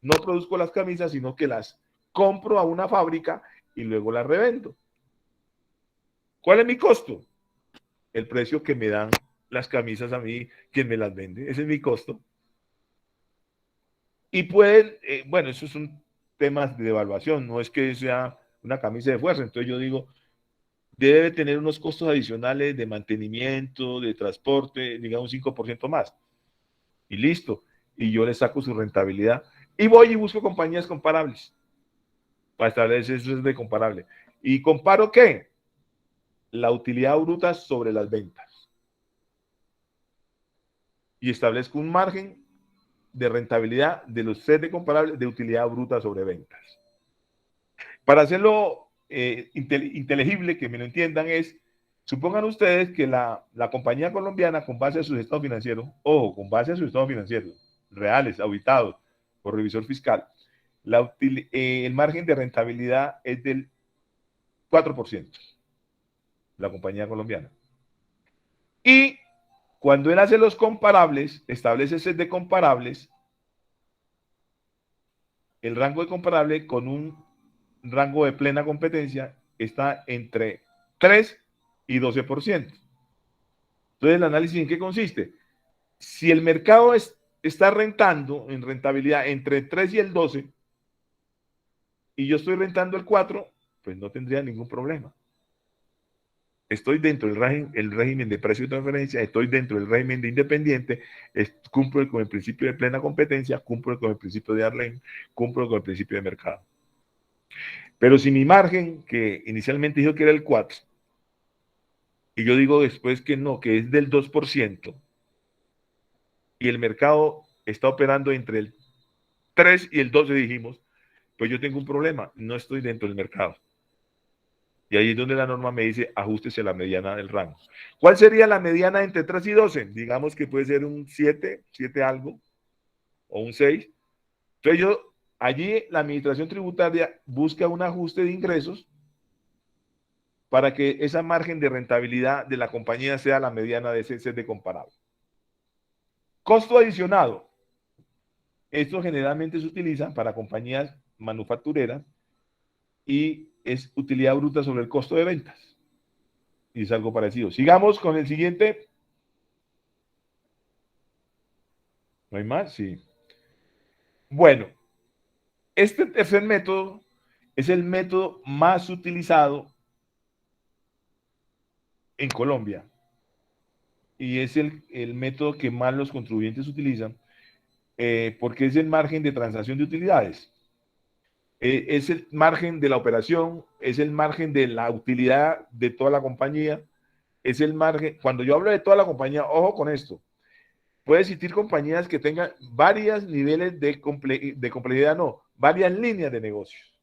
no produzco las camisas, sino que las compro a una fábrica y luego las revendo. ¿Cuál es mi costo? El precio que me dan las camisas a mí, quien me las vende. Ese es mi costo. Y pueden, bueno, esos son temas de evaluación, no es que sea una camisa de fuerza. Entonces yo digo, debe tener unos costos adicionales de mantenimiento, de transporte, digamos un 5% más. Y listo. Y yo le saco su rentabilidad. Y voy y busco compañías comparables para establecer eso es de comparable. ¿Y comparo qué? La utilidad bruta sobre las ventas. Y establezco un margen de rentabilidad de los set de comparables de utilidad bruta sobre ventas. Para hacerlo inteligible, que me lo entiendan, es, supongan ustedes que la compañía colombiana, con base a sus estados financieros, ojo, con base a sus estados financieros, reales, auditados por revisor fiscal, el margen de rentabilidad es del 4%, la compañía colombiana. Y cuando él hace los comparables, establece set de comparables, el rango de comparable con un rango de plena competencia está entre 3 y 12%. Entonces, ¿el análisis en qué consiste? Si el mercado está rentando en rentabilidad entre el 3 y el 12 y yo estoy rentando el 4, pues no tendría ningún problema. Estoy dentro del régimen de precio de transferencia, estoy dentro del régimen de independiente, cumplo con el principio de plena competencia, cumplo con el principio de Arlen, cumplo con el principio de mercado. Pero si mi margen, que inicialmente dijo que era el 4, y yo digo después que no, que es del 2%, y el mercado está operando entre el 3 y el 12, dijimos, pues yo tengo un problema, no estoy dentro del mercado. Y ahí es donde la norma me dice, ajústese a la mediana del rango. ¿Cuál sería la mediana entre 3 y 12? Digamos que puede ser un 7, 7 algo, o un 6. Entonces allí la administración tributaria busca un ajuste de ingresos para que esa margen de rentabilidad de la compañía sea la mediana de ese set de comparable. Costo adicionado. Esto generalmente se utiliza para compañías manufactureras y es utilidad bruta sobre el costo de ventas. Y es algo parecido. Sigamos con el siguiente. ¿No hay más? Sí. Bueno, este tercer método es el método más utilizado en Colombia. Y es el método que más los contribuyentes utilizan porque es el margen de transacción de utilidades. Es el margen de la operación, es el margen de la utilidad de toda la compañía, es el margen. Cuando yo hablo de toda la compañía, ojo con esto, puede existir compañías que tengan varios niveles de complejidad, no, varias líneas de negocios.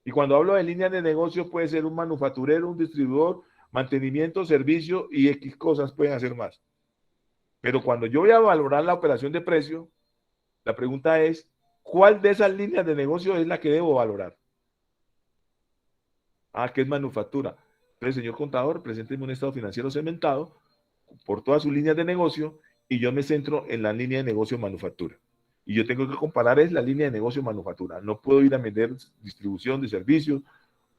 Y cuando hablo de líneas de negocio, puede ser un manufacturero, un distribuidor, mantenimiento, servicio y X cosas pueden hacer más. Pero cuando yo voy a valorar la operación de precio, la pregunta es, ¿cuál de esas líneas de negocio es la que debo valorar? Ah, que es manufactura. Entonces, señor contador, presénteme un estado financiero segmentado por todas sus líneas de negocio y yo me centro en la línea de negocio manufactura. Y yo tengo que comparar es la línea de negocio manufactura. No puedo ir a vender distribución de servicios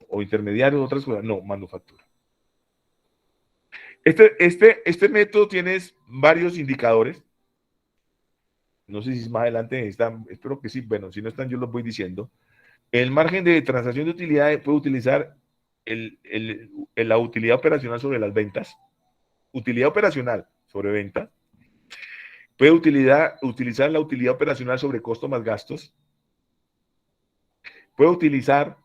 o intermediarios, otras cosas. No, manufactura. Este método tiene varios indicadores. No sé si más adelante están, espero que sí. Bueno, si no están, yo los voy diciendo. El margen de transacción de utilidades puede utilizar la utilidad operacional sobre las ventas, utilidad operacional sobre venta, puede utilizar la utilidad operacional sobre costo más gastos, puede utilizar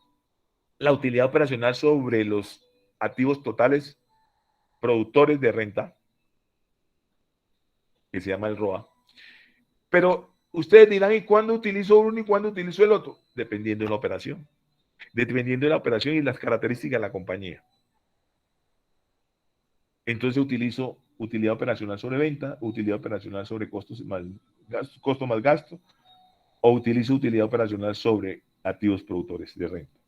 la utilidad operacional sobre los activos totales productores de renta, que se llama el ROA. Pero ustedes dirán, ¿y cuándo utilizo uno y cuándo utilizo el otro? Dependiendo de la operación. Dependiendo de la operación y las características de la compañía. Entonces utilizo utilidad operacional sobre venta, utilidad operacional sobre costo más gasto, o utilizo utilidad operacional sobre activos productores de renta.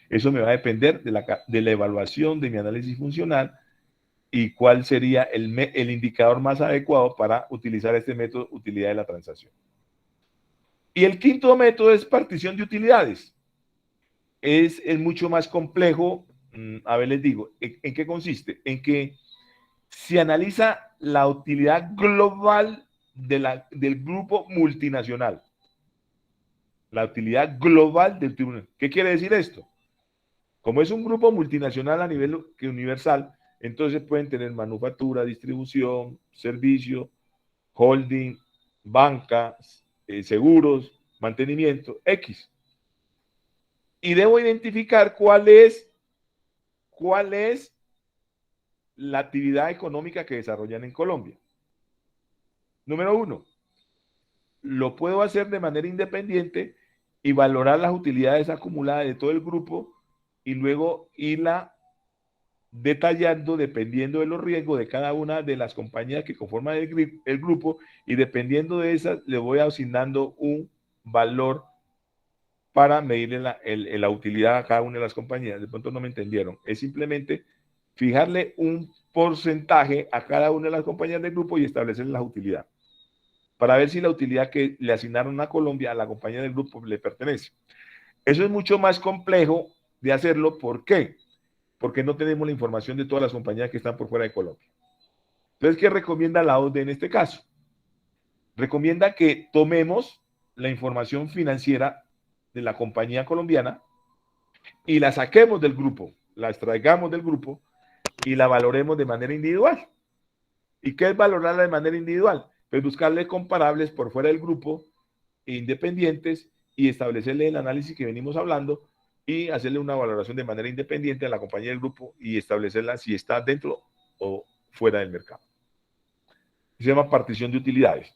Eso me va a depender de la evaluación de mi análisis funcional y cuál sería el indicador más adecuado para utilizar este método, utilidad de la transacción. Y el quinto método es partición de utilidades. Es mucho más complejo. A ver, les digo, ¿en qué consiste? En que se analiza la utilidad global del grupo multinacional. La utilidad global del tribunal. ¿Qué quiere decir esto? Como es un grupo multinacional a nivel universal, entonces pueden tener manufactura, distribución, servicio, holding, banca, seguros, mantenimiento, X. Y debo identificar cuál es la actividad económica que desarrollan en Colombia. Número 1, lo puedo hacer de manera independiente y valorar las utilidades acumuladas de todo el grupo y luego irla detallando dependiendo de los riesgos de cada una de las compañías que conforman el grupo y dependiendo de esas le voy asignando un valor para medirle la utilidad a cada una de las compañías. De pronto no me entendieron. Es simplemente fijarle un porcentaje a cada una de las compañías del grupo y establecer la utilidad para ver si la utilidad que le asignaron a Colombia a la compañía del grupo le pertenece. Eso es mucho más complejo de hacerlo. ¿Por qué? Porque no tenemos la información de todas las compañías que están por fuera de Colombia. Entonces, ¿qué recomienda la OCDE en este caso? Recomienda que tomemos la información financiera de la compañía colombiana y la saquemos del grupo, la extraigamos del grupo y la valoremos de manera individual. ¿Y qué es valorarla de manera individual? Pues buscarle comparables por fuera del grupo, independientes, y establecerle el análisis que venimos hablando y hacerle una valoración de manera independiente a la compañía del grupo y establecerla si está dentro o fuera del mercado. Se llama partición de utilidades.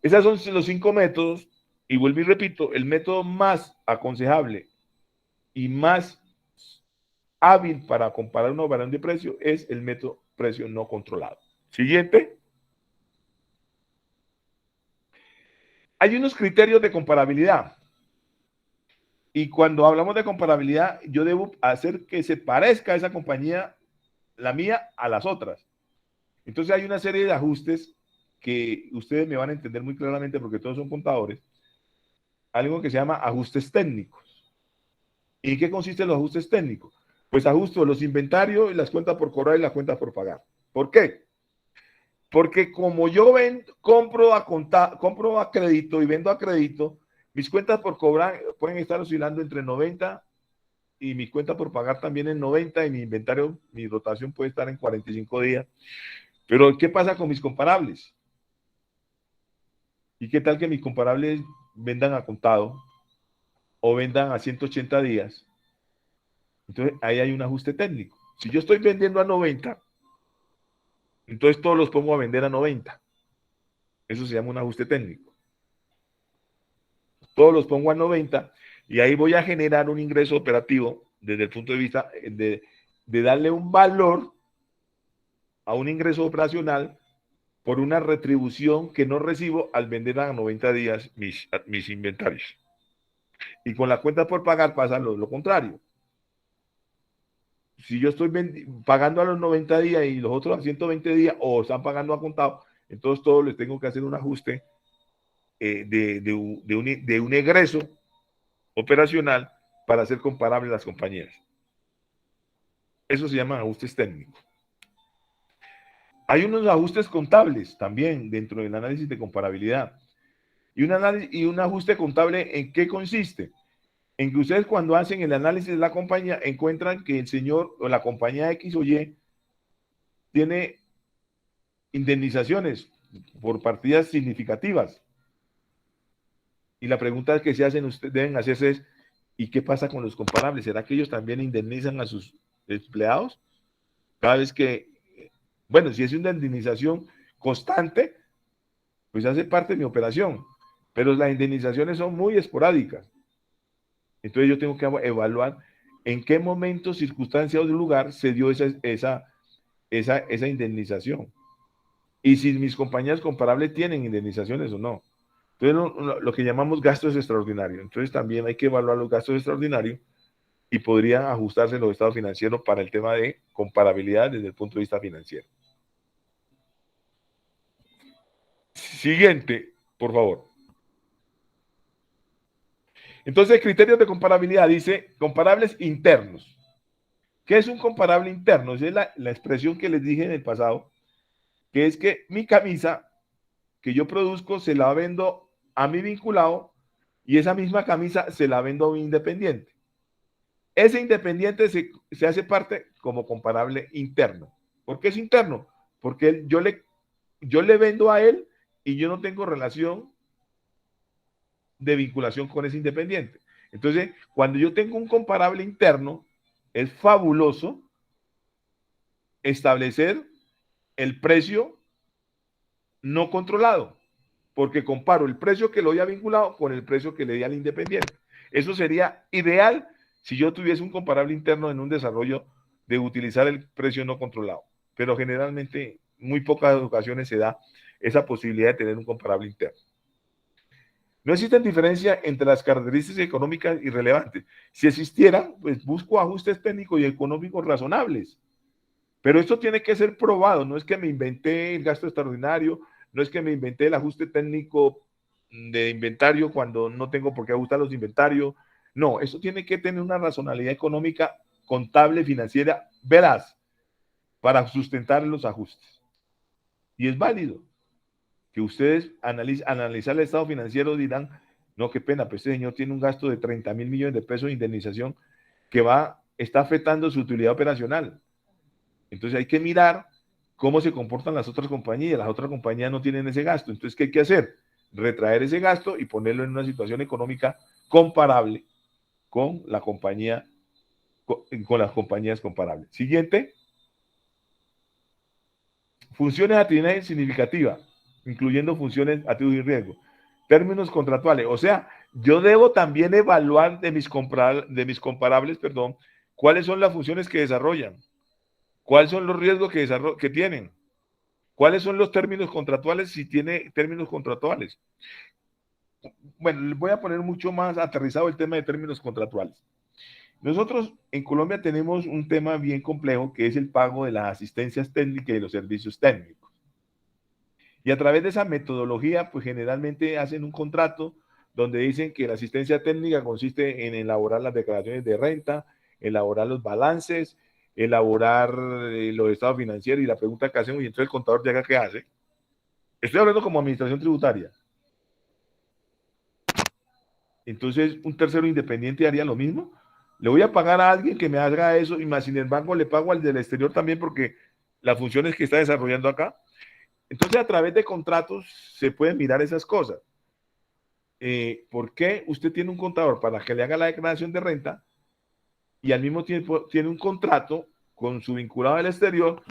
Esos son los 5 métodos y vuelvo y repito, el método más aconsejable y más hábil para comparar una operación de precio es el método precio no controlado. Siguiente. Hay unos criterios de comparabilidad. Y cuando hablamos de comparabilidad, yo debo hacer que se parezca esa compañía, la mía, a las otras. Entonces hay una serie de ajustes que ustedes me van a entender muy claramente porque todos son contadores. Algo que se llama ajustes técnicos. ¿Y en qué consisten los ajustes técnicos? Pues ajusto los inventarios y las cuentas por cobrar y las cuentas por pagar. ¿Por qué? Porque como yo compro a crédito y vendo a crédito, mis cuentas por cobrar pueden estar oscilando entre 90 y mi cuenta por pagar también en 90 y mi inventario, mi rotación puede estar en 45 días. Pero ¿qué pasa con mis comparables? ¿Y qué tal que mis comparables vendan a contado o vendan a 180 días. Entonces, ahí hay un ajuste técnico. Si yo estoy vendiendo a 90, entonces todos los pongo a vender a 90. Eso se llama un ajuste técnico. Todos los pongo a 90 y ahí voy a generar un ingreso operativo desde el punto de vista de darle un valor a un ingreso operacional por una retribución que no recibo al vender a 90 días mis inventarios. Y con la cuenta por pagar pasa lo contrario. Si yo estoy pagando a los 90 días y los otros a 120 días o están pagando a contado, entonces todos les tengo que hacer un ajuste de un egreso operacional para hacer comparables las compañías. Eso se llama ajustes técnicos. Hay unos ajustes contables también dentro del análisis de comparabilidad. Y un ajuste contable, ¿en qué consiste? En que ustedes cuando hacen el análisis de la compañía encuentran que el señor o la compañía X o Y tiene indemnizaciones por partidas significativas. Y la pregunta que se hacen, ustedes deben hacerse es, ¿y qué pasa con los comparables? ¿Será que ellos también indemnizan a sus empleados? Cada vez que, bueno, si es una indemnización constante, pues hace parte de mi operación, pero las indemnizaciones son muy esporádicas. Entonces yo tengo que evaluar en qué momento, circunstancia o lugar se dio esa indemnización. Y si mis compañías comparables tienen indemnizaciones o no. Entonces lo que llamamos gastos extraordinarios. Entonces también hay que evaluar los gastos extraordinarios y podrían ajustarse los estados financieros para el tema de comparabilidad desde el punto de vista financiero. Siguiente, por favor. Entonces, criterios de comparabilidad, dice comparables internos. ¿Qué es un comparable interno? Esa es la expresión que les dije en el pasado, que es que mi camisa que yo produzco se la vendo a mi vinculado y esa misma camisa se la vendo a un independiente. Ese independiente se hace parte como comparable interno. ¿Por qué es interno? Porque yo le vendo a él y yo no tengo relación de vinculación con ese independiente. Entonces, cuando yo tengo un comparable interno, es fabuloso establecer el precio no controlado, porque comparo el precio que le doy a vinculado con el precio que le di al independiente. Eso sería ideal si yo tuviese un comparable interno en un desarrollo de utilizar el precio no controlado, pero generalmente muy pocas ocasiones se da esa posibilidad de tener un comparable interno. No existen diferencias entre las características económicas y relevantes. Si existieran, pues busco ajustes técnicos y económicos razonables. Pero esto tiene que ser probado. No es que me inventé el gasto extraordinario, no es que me inventé el ajuste técnico de inventario cuando no tengo por qué ajustar los inventarios. No, eso tiene que tener una razonabilidad económica, contable, financiera, veraz, para sustentar los ajustes. Y es válido que ustedes analizar el estado financiero dirán, no, qué pena, pues este señor tiene un gasto de 30.000 millones de pesos de indemnización que está afectando su utilidad operacional. Entonces hay que mirar cómo se comportan las otras compañías. Las otras compañías no tienen ese gasto. Entonces, ¿qué hay que hacer? Retraer ese gasto y ponerlo en una situación económica comparable con la compañía, con las compañías comparables. Siguiente. Funciones atribuidas significativas, incluyendo funciones, activos y riesgos. Términos contractuales. O sea, yo debo también evaluar de mis comparables, cuáles son las funciones que desarrollan, cuáles son los riesgos que tienen, cuáles son los términos contractuales, si tiene términos contractuales. Bueno, les voy a poner mucho más aterrizado el tema de términos contractuales. Nosotros en Colombia tenemos un tema bien complejo que es el pago de las asistencias técnicas y de los servicios técnicos. Y a través de esa metodología, pues generalmente hacen un contrato donde dicen que la asistencia técnica consiste en elaborar las declaraciones de renta, elaborar los balances, elaborar los estados financieros y la pregunta que hacen, y entonces el contador llega, ¿qué hace? Estoy hablando como administración tributaria. Entonces, un tercero independiente haría lo mismo. Le voy a pagar a alguien que me haga eso y más sin embargo le pago al del exterior también porque las funciones que está desarrollando acá. Entonces, a través de contratos se pueden mirar esas cosas. ¿por qué usted tiene un contador para que le haga la declaración de renta y al mismo tiempo tiene un contrato con su vinculado al exterior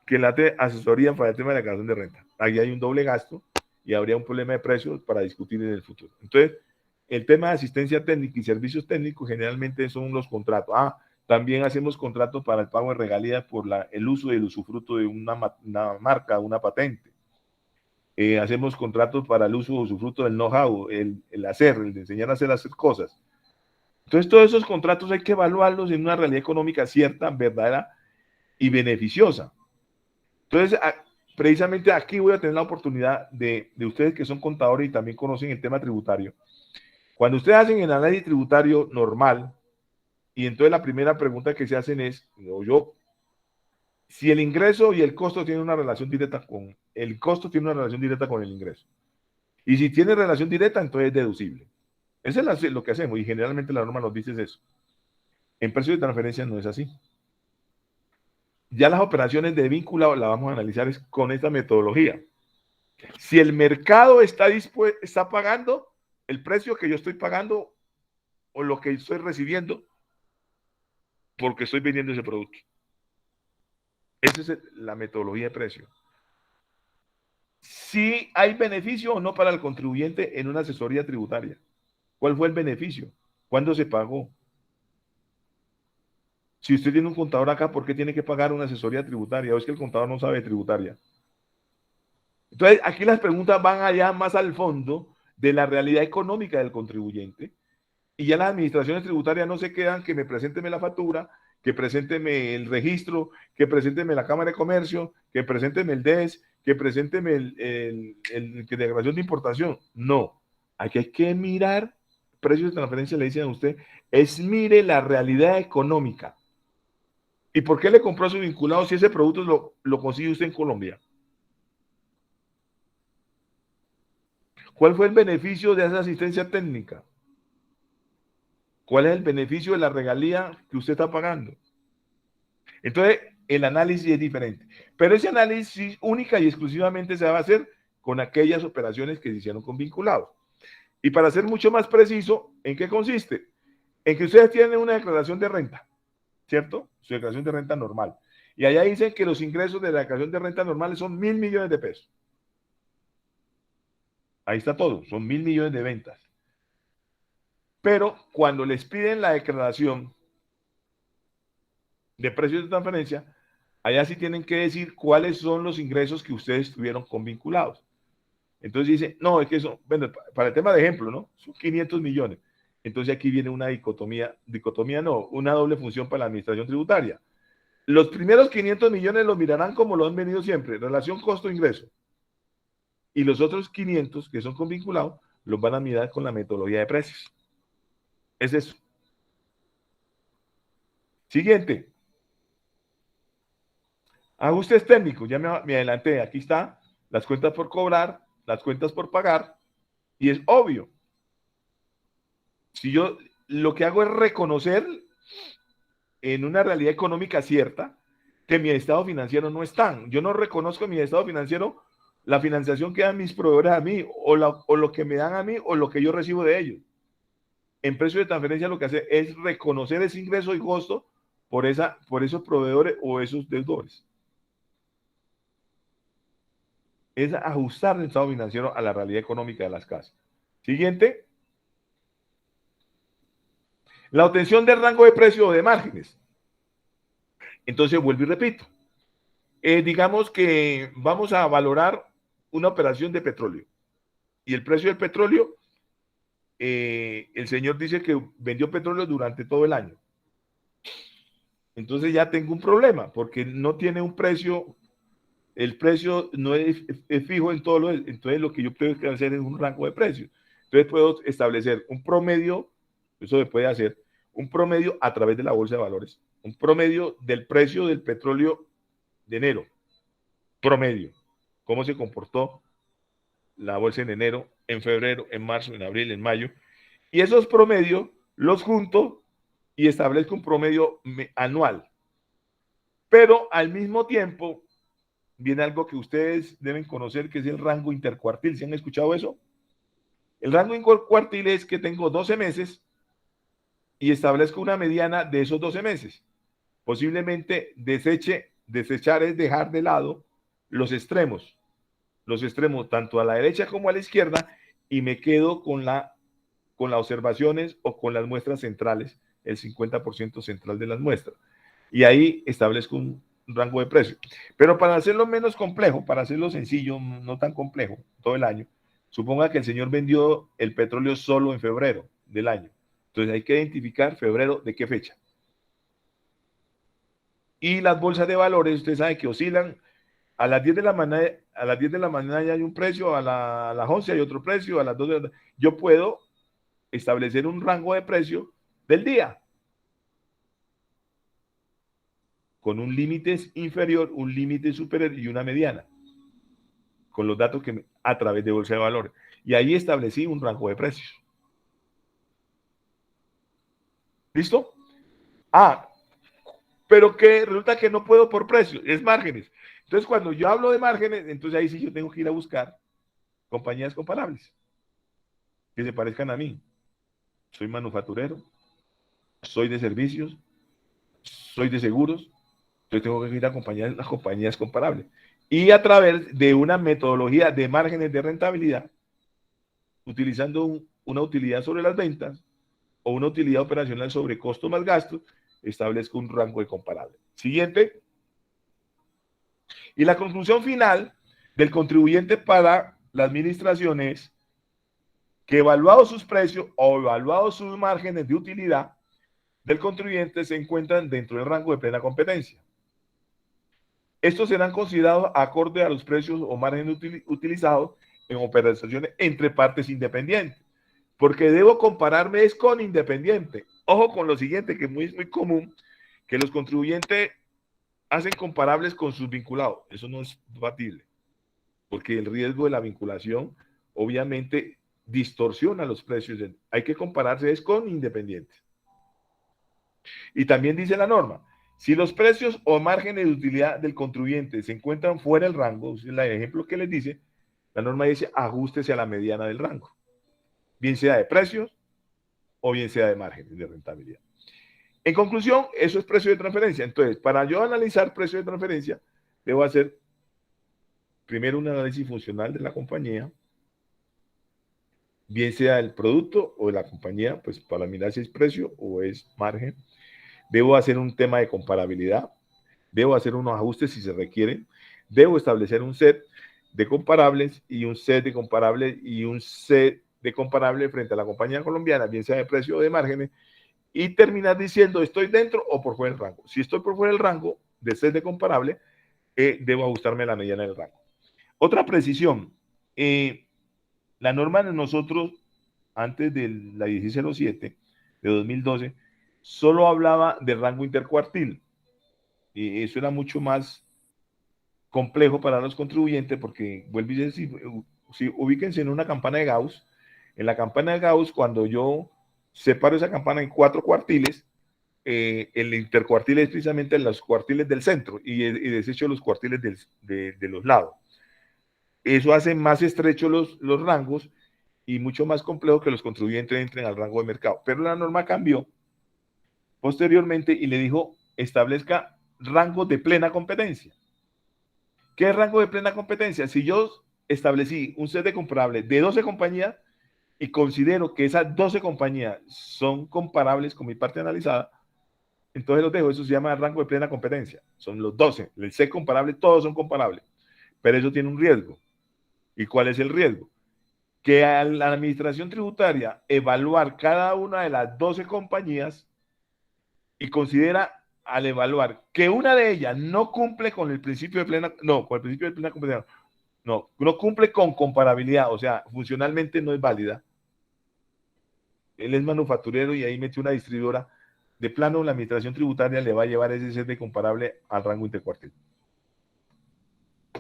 que le hace asesoría para el tema de la declaración de renta? Ahí hay un doble gasto y habría un problema de precios para discutir en el futuro. Entonces, el tema de asistencia técnica y servicios técnicos generalmente son los contratos. También hacemos contratos para el pago de regalías por el uso y el usufructo de una marca, una patente. Hacemos contratos para el uso o usufructo del know-how, el de enseñar a hacer cosas. Entonces, todos esos contratos hay que evaluarlos en una realidad económica cierta, verdadera y beneficiosa. Entonces, precisamente aquí voy a tener la oportunidad de ustedes que son contadores y también conocen el tema tributario. Cuando ustedes hacen el análisis tributario normal, y entonces la primera pregunta que se hacen es, si el ingreso y el costo tienen una relación directa con el ingreso. Y si tiene relación directa, entonces es deducible. Eso es lo que hacemos y generalmente la norma nos dice eso. En precios de transferencia no es así. Ya las operaciones de vínculo las vamos a analizar con esta metodología. Si el mercado está pagando el precio que yo estoy pagando o lo que estoy recibiendo porque estoy vendiendo ese producto. Esa es la metodología de precio. Si hay beneficio o no para el contribuyente en una asesoría tributaria. ¿Cuál fue el beneficio? ¿Cuándo se pagó? Si usted tiene un contador acá, ¿por qué tiene que pagar una asesoría tributaria? ¿O es que el contador no sabe de tributaria? Entonces, aquí las preguntas van allá más al fondo de la realidad económica del contribuyente. Y ya las administraciones tributarias no se quedan que me presénteme la factura, que presénteme el registro, que presénteme la Cámara de Comercio, que presénteme el DES, que presénteme el declaración de importación. No, aquí hay que mirar precios de transferencia, le dicen a usted, mire la realidad económica. ¿Y por qué le compró a su vinculado si ese producto lo consigue usted en Colombia? ¿Cuál fue el beneficio de esa asistencia técnica? ¿Cuál es el beneficio de la regalía que usted está pagando? Entonces, el análisis es diferente. Pero ese análisis única y exclusivamente se va a hacer con aquellas operaciones que se hicieron con vinculados. Y para ser mucho más preciso, ¿en qué consiste? En que ustedes tienen una declaración de renta, ¿cierto? Su declaración de renta normal. Y allá dicen que los ingresos de la declaración de renta normal son 1.000 millones de pesos. Ahí está todo, son 1.000 millones de ventas. Pero cuando les piden la declaración de precios de transferencia, allá sí tienen que decir cuáles son los ingresos que ustedes tuvieron con vinculados. Entonces dice, no, es que eso, bueno, para el tema de ejemplo, ¿no? Son 500 millones. Entonces aquí viene una una doble función para la administración tributaria. Los primeros 500 millones los mirarán como lo han venido siempre, relación costo-ingreso. Y los otros 500 que son con vinculados, los van a mirar con la metodología de precios. Es eso. Siguiente. Ajustes técnicos, ya me adelanté, aquí está, las cuentas por cobrar, las cuentas por pagar, y es obvio. Si yo lo que hago es reconocer en una realidad económica cierta que mi estado financiero no está. Yo no reconozco en mi estado financiero la financiación que dan mis proveedores a mí, o lo que me dan a mí, o lo que yo recibo de ellos. En precio de transferencia lo que hace es reconocer ese ingreso y costo por esos proveedores o esos deudores. Es ajustar el estado financiero a la realidad económica de las casas. Siguiente. La obtención del rango de precio o de márgenes. Entonces, vuelvo y repito. Digamos que vamos a valorar una operación de petróleo. Y el precio del petróleo, el señor dice que vendió petróleo durante todo el año. Entonces ya tengo un problema, porque no tiene un precio. El precio no es fijo en todo entonces lo que yo tengo que hacer es un rango de precios. Entonces puedo establecer un promedio, eso se puede hacer, un promedio a través de la bolsa de valores, un promedio del precio del petróleo de enero, promedio, cómo se comportó la bolsa en enero, en febrero, en marzo, en abril, en mayo, y esos promedios los junto y establezco un promedio anual. Pero al mismo tiempo viene algo que ustedes deben conocer, que es el rango intercuartil. ¿Sí han escuchado eso? El rango intercuartil es que tengo 12 meses y establezco una mediana de esos 12 meses. Posiblemente desechar es dejar de lado los extremos tanto a la derecha como a la izquierda, y me quedo con las observaciones o con las muestras centrales, el 50% central de las muestras. Y ahí establezco un rango de precio. Pero para hacerlo menos complejo, para hacerlo sencillo, no tan complejo, todo el año, suponga que el señor vendió el petróleo solo en febrero del año. Entonces hay que identificar febrero de qué fecha. Y las bolsas de valores, usted sabe que oscilan a las 10 de la mañana, ya hay un precio, a las 11 hay otro precio, a las 2 de la... Yo puedo establecer un rango de precio del día con un límite inferior, un límite superior y una mediana, con los datos que a través de bolsa de valores. Y ahí establecí un rango de precios. ¿Listo? Pero que resulta que no puedo por precio, es márgenes. Entonces, cuando yo hablo de márgenes, entonces ahí sí yo tengo que ir a buscar compañías comparables que se parezcan a mí. Soy manufacturero, soy de servicios, soy de seguros, entonces tengo que ir a las compañías comparables. Y a través de una metodología de márgenes de rentabilidad, utilizando una utilidad sobre las ventas o una utilidad operacional sobre costo más gasto, establezco un rango de comparable. Siguiente. Y la conclusión final del contribuyente para la administración es que evaluados sus precios o evaluados sus márgenes de utilidad del contribuyente se encuentran dentro del rango de plena competencia. Estos serán considerados acorde a los precios o márgenes utilizados en operaciones entre partes independientes, porque debo compararme es con independiente. Ojo con lo siguiente, que es muy común, que los contribuyentes hacen comparables con sus vinculados. Eso no es factible, porque el riesgo de la vinculación obviamente distorsiona los precios. Hay que compararse es con independientes. Y también dice la norma, si los precios o márgenes de utilidad del contribuyente se encuentran fuera del rango, es el ejemplo que les dice, la norma dice ajústese a la mediana del rango, bien sea de precios o bien sea de márgenes de rentabilidad. En conclusión, eso es precio de transferencia. Entonces, para yo analizar precio de transferencia, debo hacer primero un análisis funcional de la compañía, bien sea el producto o de la compañía, pues para mirar si es precio o es margen. Debo hacer un tema de comparabilidad, debo hacer unos ajustes si se requieren, debo establecer un set de comparables y un set de comparables y un set de comparables frente a la compañía colombiana, bien sea de precio o de márgenes, y terminar diciendo estoy dentro o por fuera del rango. Si estoy por fuera del rango de set de comparable, debo ajustarme a la mediana del rango. Otra precisión, la norma de nosotros, antes de la 1607 de 2012, solo hablaba de rango intercuartil. Y eso era mucho más complejo para los contribuyentes porque, vuelvo y decir, si ubíquense en una campana de Gauss. En la campana de Gauss, cuando yo separo esa campana en 4 cuartiles, el intercuartil es precisamente los cuartiles del centro y desecho los cuartiles de los lados. Eso hace más estrechos los rangos y mucho más complejo que los contribuyentes entren al rango de mercado. Pero la norma cambió posteriormente y le dijo, establezca rango de plena competencia. ¿Qué es rango de plena competencia? Si yo establecí un set de comparables de 12 compañías y considero que esas 12 compañías son comparables con mi parte analizada, entonces los dejo. Eso se llama rango de plena competencia. Son los 12. El set comparable, todos son comparables. Pero eso tiene un riesgo. ¿Y cuál es el riesgo? Que a la administración tributaria evaluar cada una de las 12 compañías y considera al evaluar que una de ellas no cumple con el principio de plena, con el principio de plena competencia, no cumple con comparabilidad, o sea, funcionalmente no es válida. Él es manufacturero y ahí metió una distribuidora. De plano, la administración tributaria le va a llevar ese set de comparable al rango intercuartil.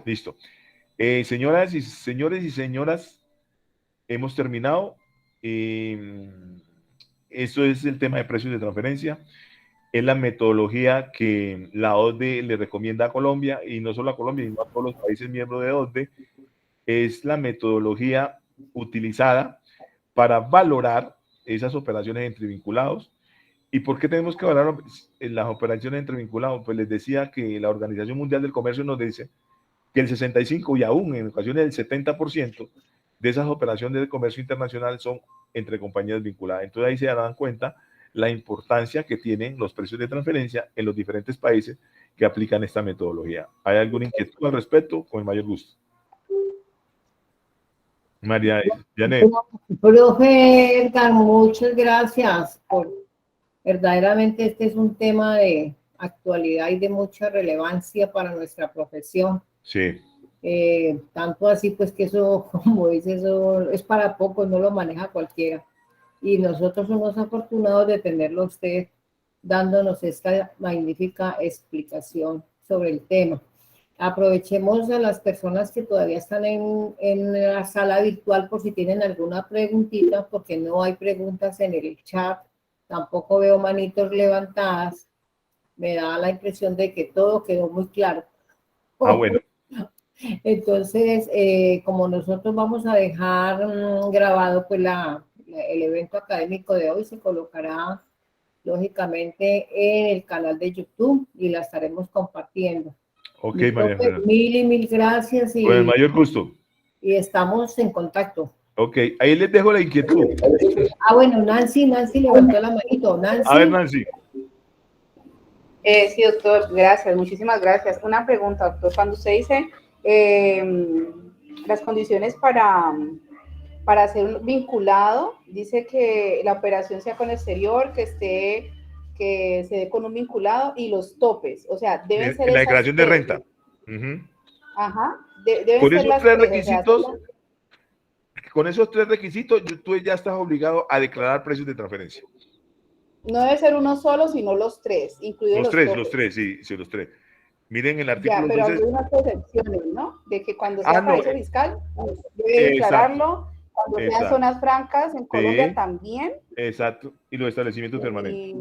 Listo. Señoras y señoras, hemos terminado. Eso es el tema de precios de transferencia. Es la metodología que la OCDE le recomienda a Colombia, y no solo a Colombia, sino a todos los países miembros de OCDE. Es la metodología utilizada para valorar esas operaciones entre vinculados. ¿Y por qué tenemos que valorar las operaciones entre vinculados? Pues les decía que la Organización Mundial del Comercio nos dice que el 65% y aún en ocasiones el 70% de esas operaciones de comercio internacional son entre compañías vinculadas. Entonces ahí se dan cuenta la importancia que tienen los precios de transferencia en los diferentes países que aplican esta metodología. ¿Hay alguna inquietud al respecto? Con el mayor gusto. María Janet. Profe Edgar, muchas gracias por verdaderamente este es un tema de actualidad y de mucha relevancia para nuestra profesión. Sí. Tanto así pues que eso, como dice, eso es para pocos, no lo maneja cualquiera. Y nosotros somos afortunados de tenerlo a usted dándonos esta magnífica explicación sobre el tema. Aprovechemos a las personas que todavía están en la sala virtual por si tienen alguna preguntita, porque no hay preguntas en el chat, tampoco veo manitos levantadas. Me da la impresión de que todo quedó muy claro. Bueno. Entonces, como nosotros vamos a dejar grabado pues el evento académico de hoy, se colocará lógicamente en el canal de YouTube y la estaremos compartiendo. Ok, María Fernanda. Mil gracias. Con el mayor gusto. Y estamos en contacto. Ok, ahí les dejo la inquietud. Bueno, Nancy levantó la manito. Nancy. A ver, Nancy. Sí, doctor, gracias, muchísimas gracias. Una pregunta, doctor, cuando usted dice las condiciones para ser un vinculado, dice que la operación sea con el exterior, que se dé con un vinculado y los topes, o sea, deben ser la declaración de renta. Ajá, deben con ser esos las tres tres, requisitos, o sea, con esos tres requisitos, tú ya estás obligado a declarar precios de transferencia. no debe ser uno solo, sino los tres, incluidos los tres, topes. sí, los tres. Miren el artículo. Ya, pero entonces, hay unas excepciones, ¿no? De que cuando sea paraíso fiscal, debe declararlo. Cuando sean zonas francas, en Colombia también. Exacto. Y los establecimientos permanentes.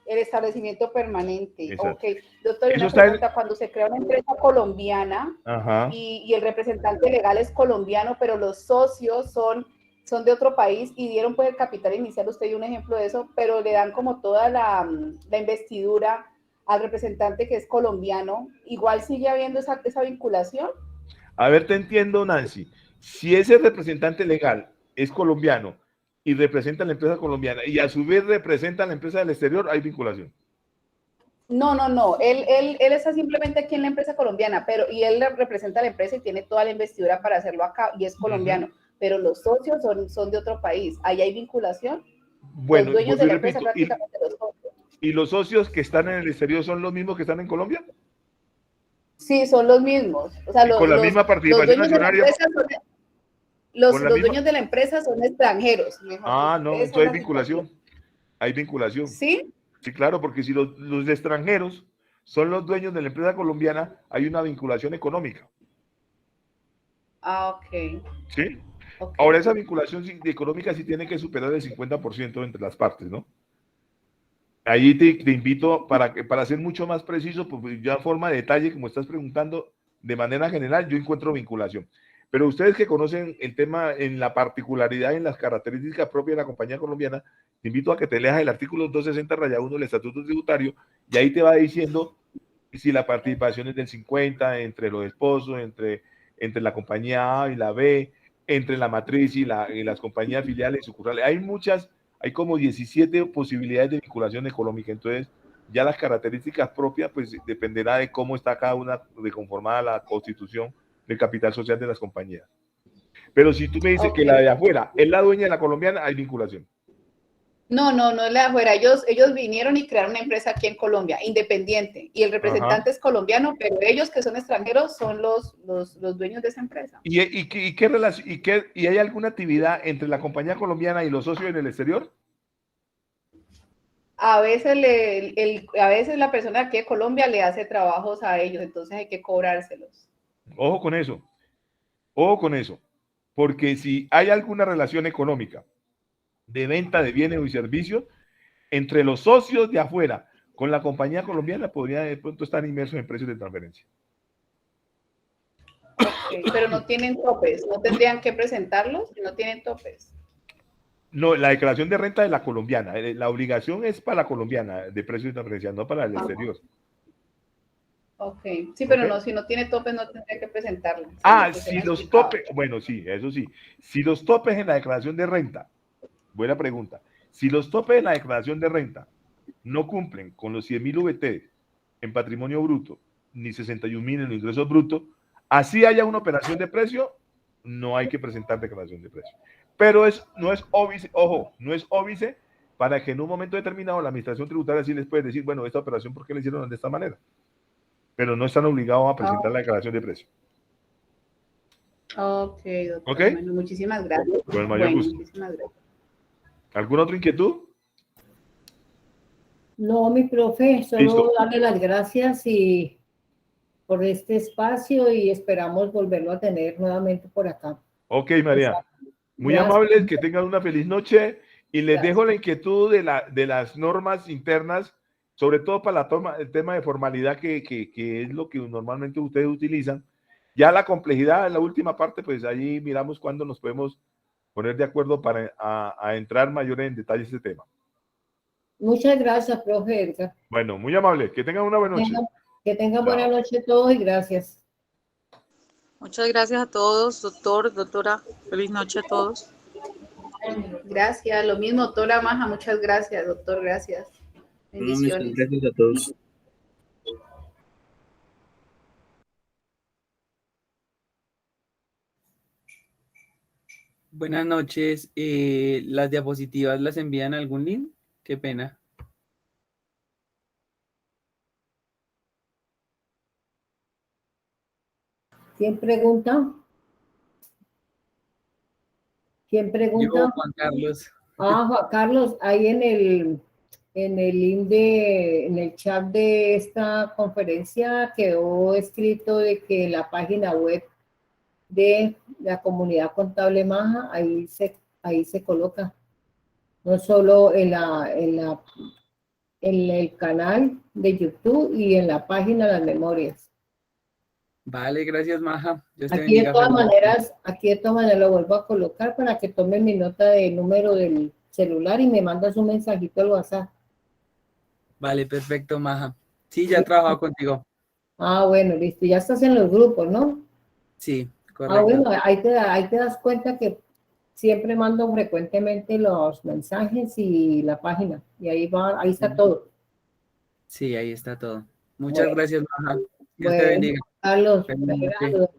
El establecimiento permanente. Exacto. Ok. Doctor, una pregunta. Cuando se crea una empresa colombiana y el representante legal es colombiano, pero los socios son de otro país y dieron pues el capital inicial, usted dio un ejemplo de eso, pero le dan como toda la investidura al representante que es colombiano, ¿igual sigue habiendo esa vinculación? A ver, te entiendo, Nancy. Si ese representante legal es colombiano y representa a la empresa colombiana y a su vez representa a la empresa del exterior, hay vinculación. No. Él está simplemente aquí en la empresa colombiana, y él representa a la empresa y tiene toda la investidura para hacerlo acá y es colombiano, pero los socios son de otro país. ¿Ahí hay vinculación? Bueno, los dueños de la empresa prácticamente los socios. ¿Y los socios que están en el exterior son los mismos que están en Colombia? Sí, son los mismos. O sea, con la misma participación accionaria. Los dueños de la empresa son extranjeros. No, entonces hay vinculación. Hay vinculación. ¿Sí? Sí, claro, porque si los extranjeros son los dueños de la empresa colombiana, hay una vinculación económica. Ok. ¿Sí? Okay. Ahora, esa vinculación económica sí tiene que superar el 50% entre las partes, ¿no? Ahí te invito para ser mucho más preciso, pues ya forma de detalle, como estás preguntando, de manera general, yo encuentro vinculación. Pero ustedes que conocen el tema en la particularidad, en las características propias de la compañía colombiana, te invito a que te leas el artículo 260-1 del Estatuto Tributario y ahí te va diciendo si la participación es del 50% entre los esposos, entre la compañía A y la B, entre la matriz y las compañías filiales y sucursales. Hay como 17 posibilidades de vinculación económica, entonces ya las características propias pues dependerá de cómo está cada una de conformada la constitución del capital social de las compañías. Pero si tú me dices que la de afuera es la dueña de la colombiana, hay vinculación. No es la de afuera. Ellos vinieron y crearon una empresa aquí en Colombia, independiente, y el representante es colombiano, pero ellos que son extranjeros son los dueños de esa empresa. ¿Y hay alguna actividad entre la compañía colombiana y los socios en el exterior? A veces la persona aquí de Colombia le hace trabajos a ellos, entonces hay que cobrárselos. Ojo con eso, porque si hay alguna relación económica de venta de bienes y servicios entre los socios de afuera con la compañía colombiana, podría de pronto estar inmersos en precios de transferencia. Okay, pero no tienen topes, no tendrían que presentarlos, no tienen topes. No, la declaración de renta de la colombiana. La obligación es para la colombiana de precios diferenciados, no para el exterior. Ok, sí, pero Ok. no, si no tiene topes no tendría que presentarla. Sí, Ah, lo que usted si me los explicaba. topes, bueno, sí, eso sí. Si los topes en la declaración de renta, buena pregunta. Si los topes en la declaración de renta no cumplen con los 100.000 VT en patrimonio bruto, ni 61.000 en los ingresos brutos, así haya una operación de precio, no hay que presentar declaración de precio. Pero no es óbice, ojo, no es óbice para que en un momento determinado la administración tributaria sí les puede decir, bueno, esta operación, ¿por qué la hicieron de esta manera? Pero no están obligados a presentar la declaración de precio. Ok, doctor. ¿Ok? Bueno, muchísimas gracias. Con el mayor gusto. Muchísimas gracias. ¿Alguna otra inquietud? No, mi profe, solo Listo. darle las gracias y por este espacio y esperamos volverlo a tener nuevamente por acá. Ok, María. Muy Gracias. amables, que tengan una feliz noche y les Gracias. dejo la inquietud de las normas internas, sobre todo para el tema de formalidad, que es lo que normalmente ustedes utilizan. Ya la complejidad en la última parte, pues ahí miramos cuándo nos podemos poner de acuerdo para entrar mayor en detalle este tema. Muchas gracias, profe Edgar. Bueno, muy amable, que tengan una buena noche. Que tengan buena Chao. noche todos y gracias. Muchas gracias a todos, doctor, doctora. Feliz noche a todos. Gracias, lo mismo, doctora Maja, muchas gracias, doctor, gracias. Bendiciones. Muchas gracias a todos. Buenas noches. ¿Las diapositivas las envían a algún link? Qué pena. ¿Quién pregunta? ¿Quién pregunta? Yo, Juan Carlos. Ah, Juan Carlos, ahí en el link en el chat de esta conferencia quedó escrito de que la página web de la comunidad contable Maja, ahí se coloca. No solo en el canal de YouTube y en la página de las memorias. Vale, gracias, Maja. Dios te Aquí de bendiga. todas maneras lo vuelvo a colocar para que tomen mi nota de número del celular y me mandas un mensajito al WhatsApp. Vale, perfecto, Maja. Sí, ya he trabajado contigo. Ah, bueno, listo. Ya estás en los grupos, ¿no? Sí, Ah, correcto. bueno, ahí te das cuenta que siempre mando frecuentemente los mensajes y la página. Y ahí está todo. Sí, ahí está todo. Muchas Bueno, gracias, Maja. Dios te bueno, bendiga. Carlos, Feliz me noche. agrado.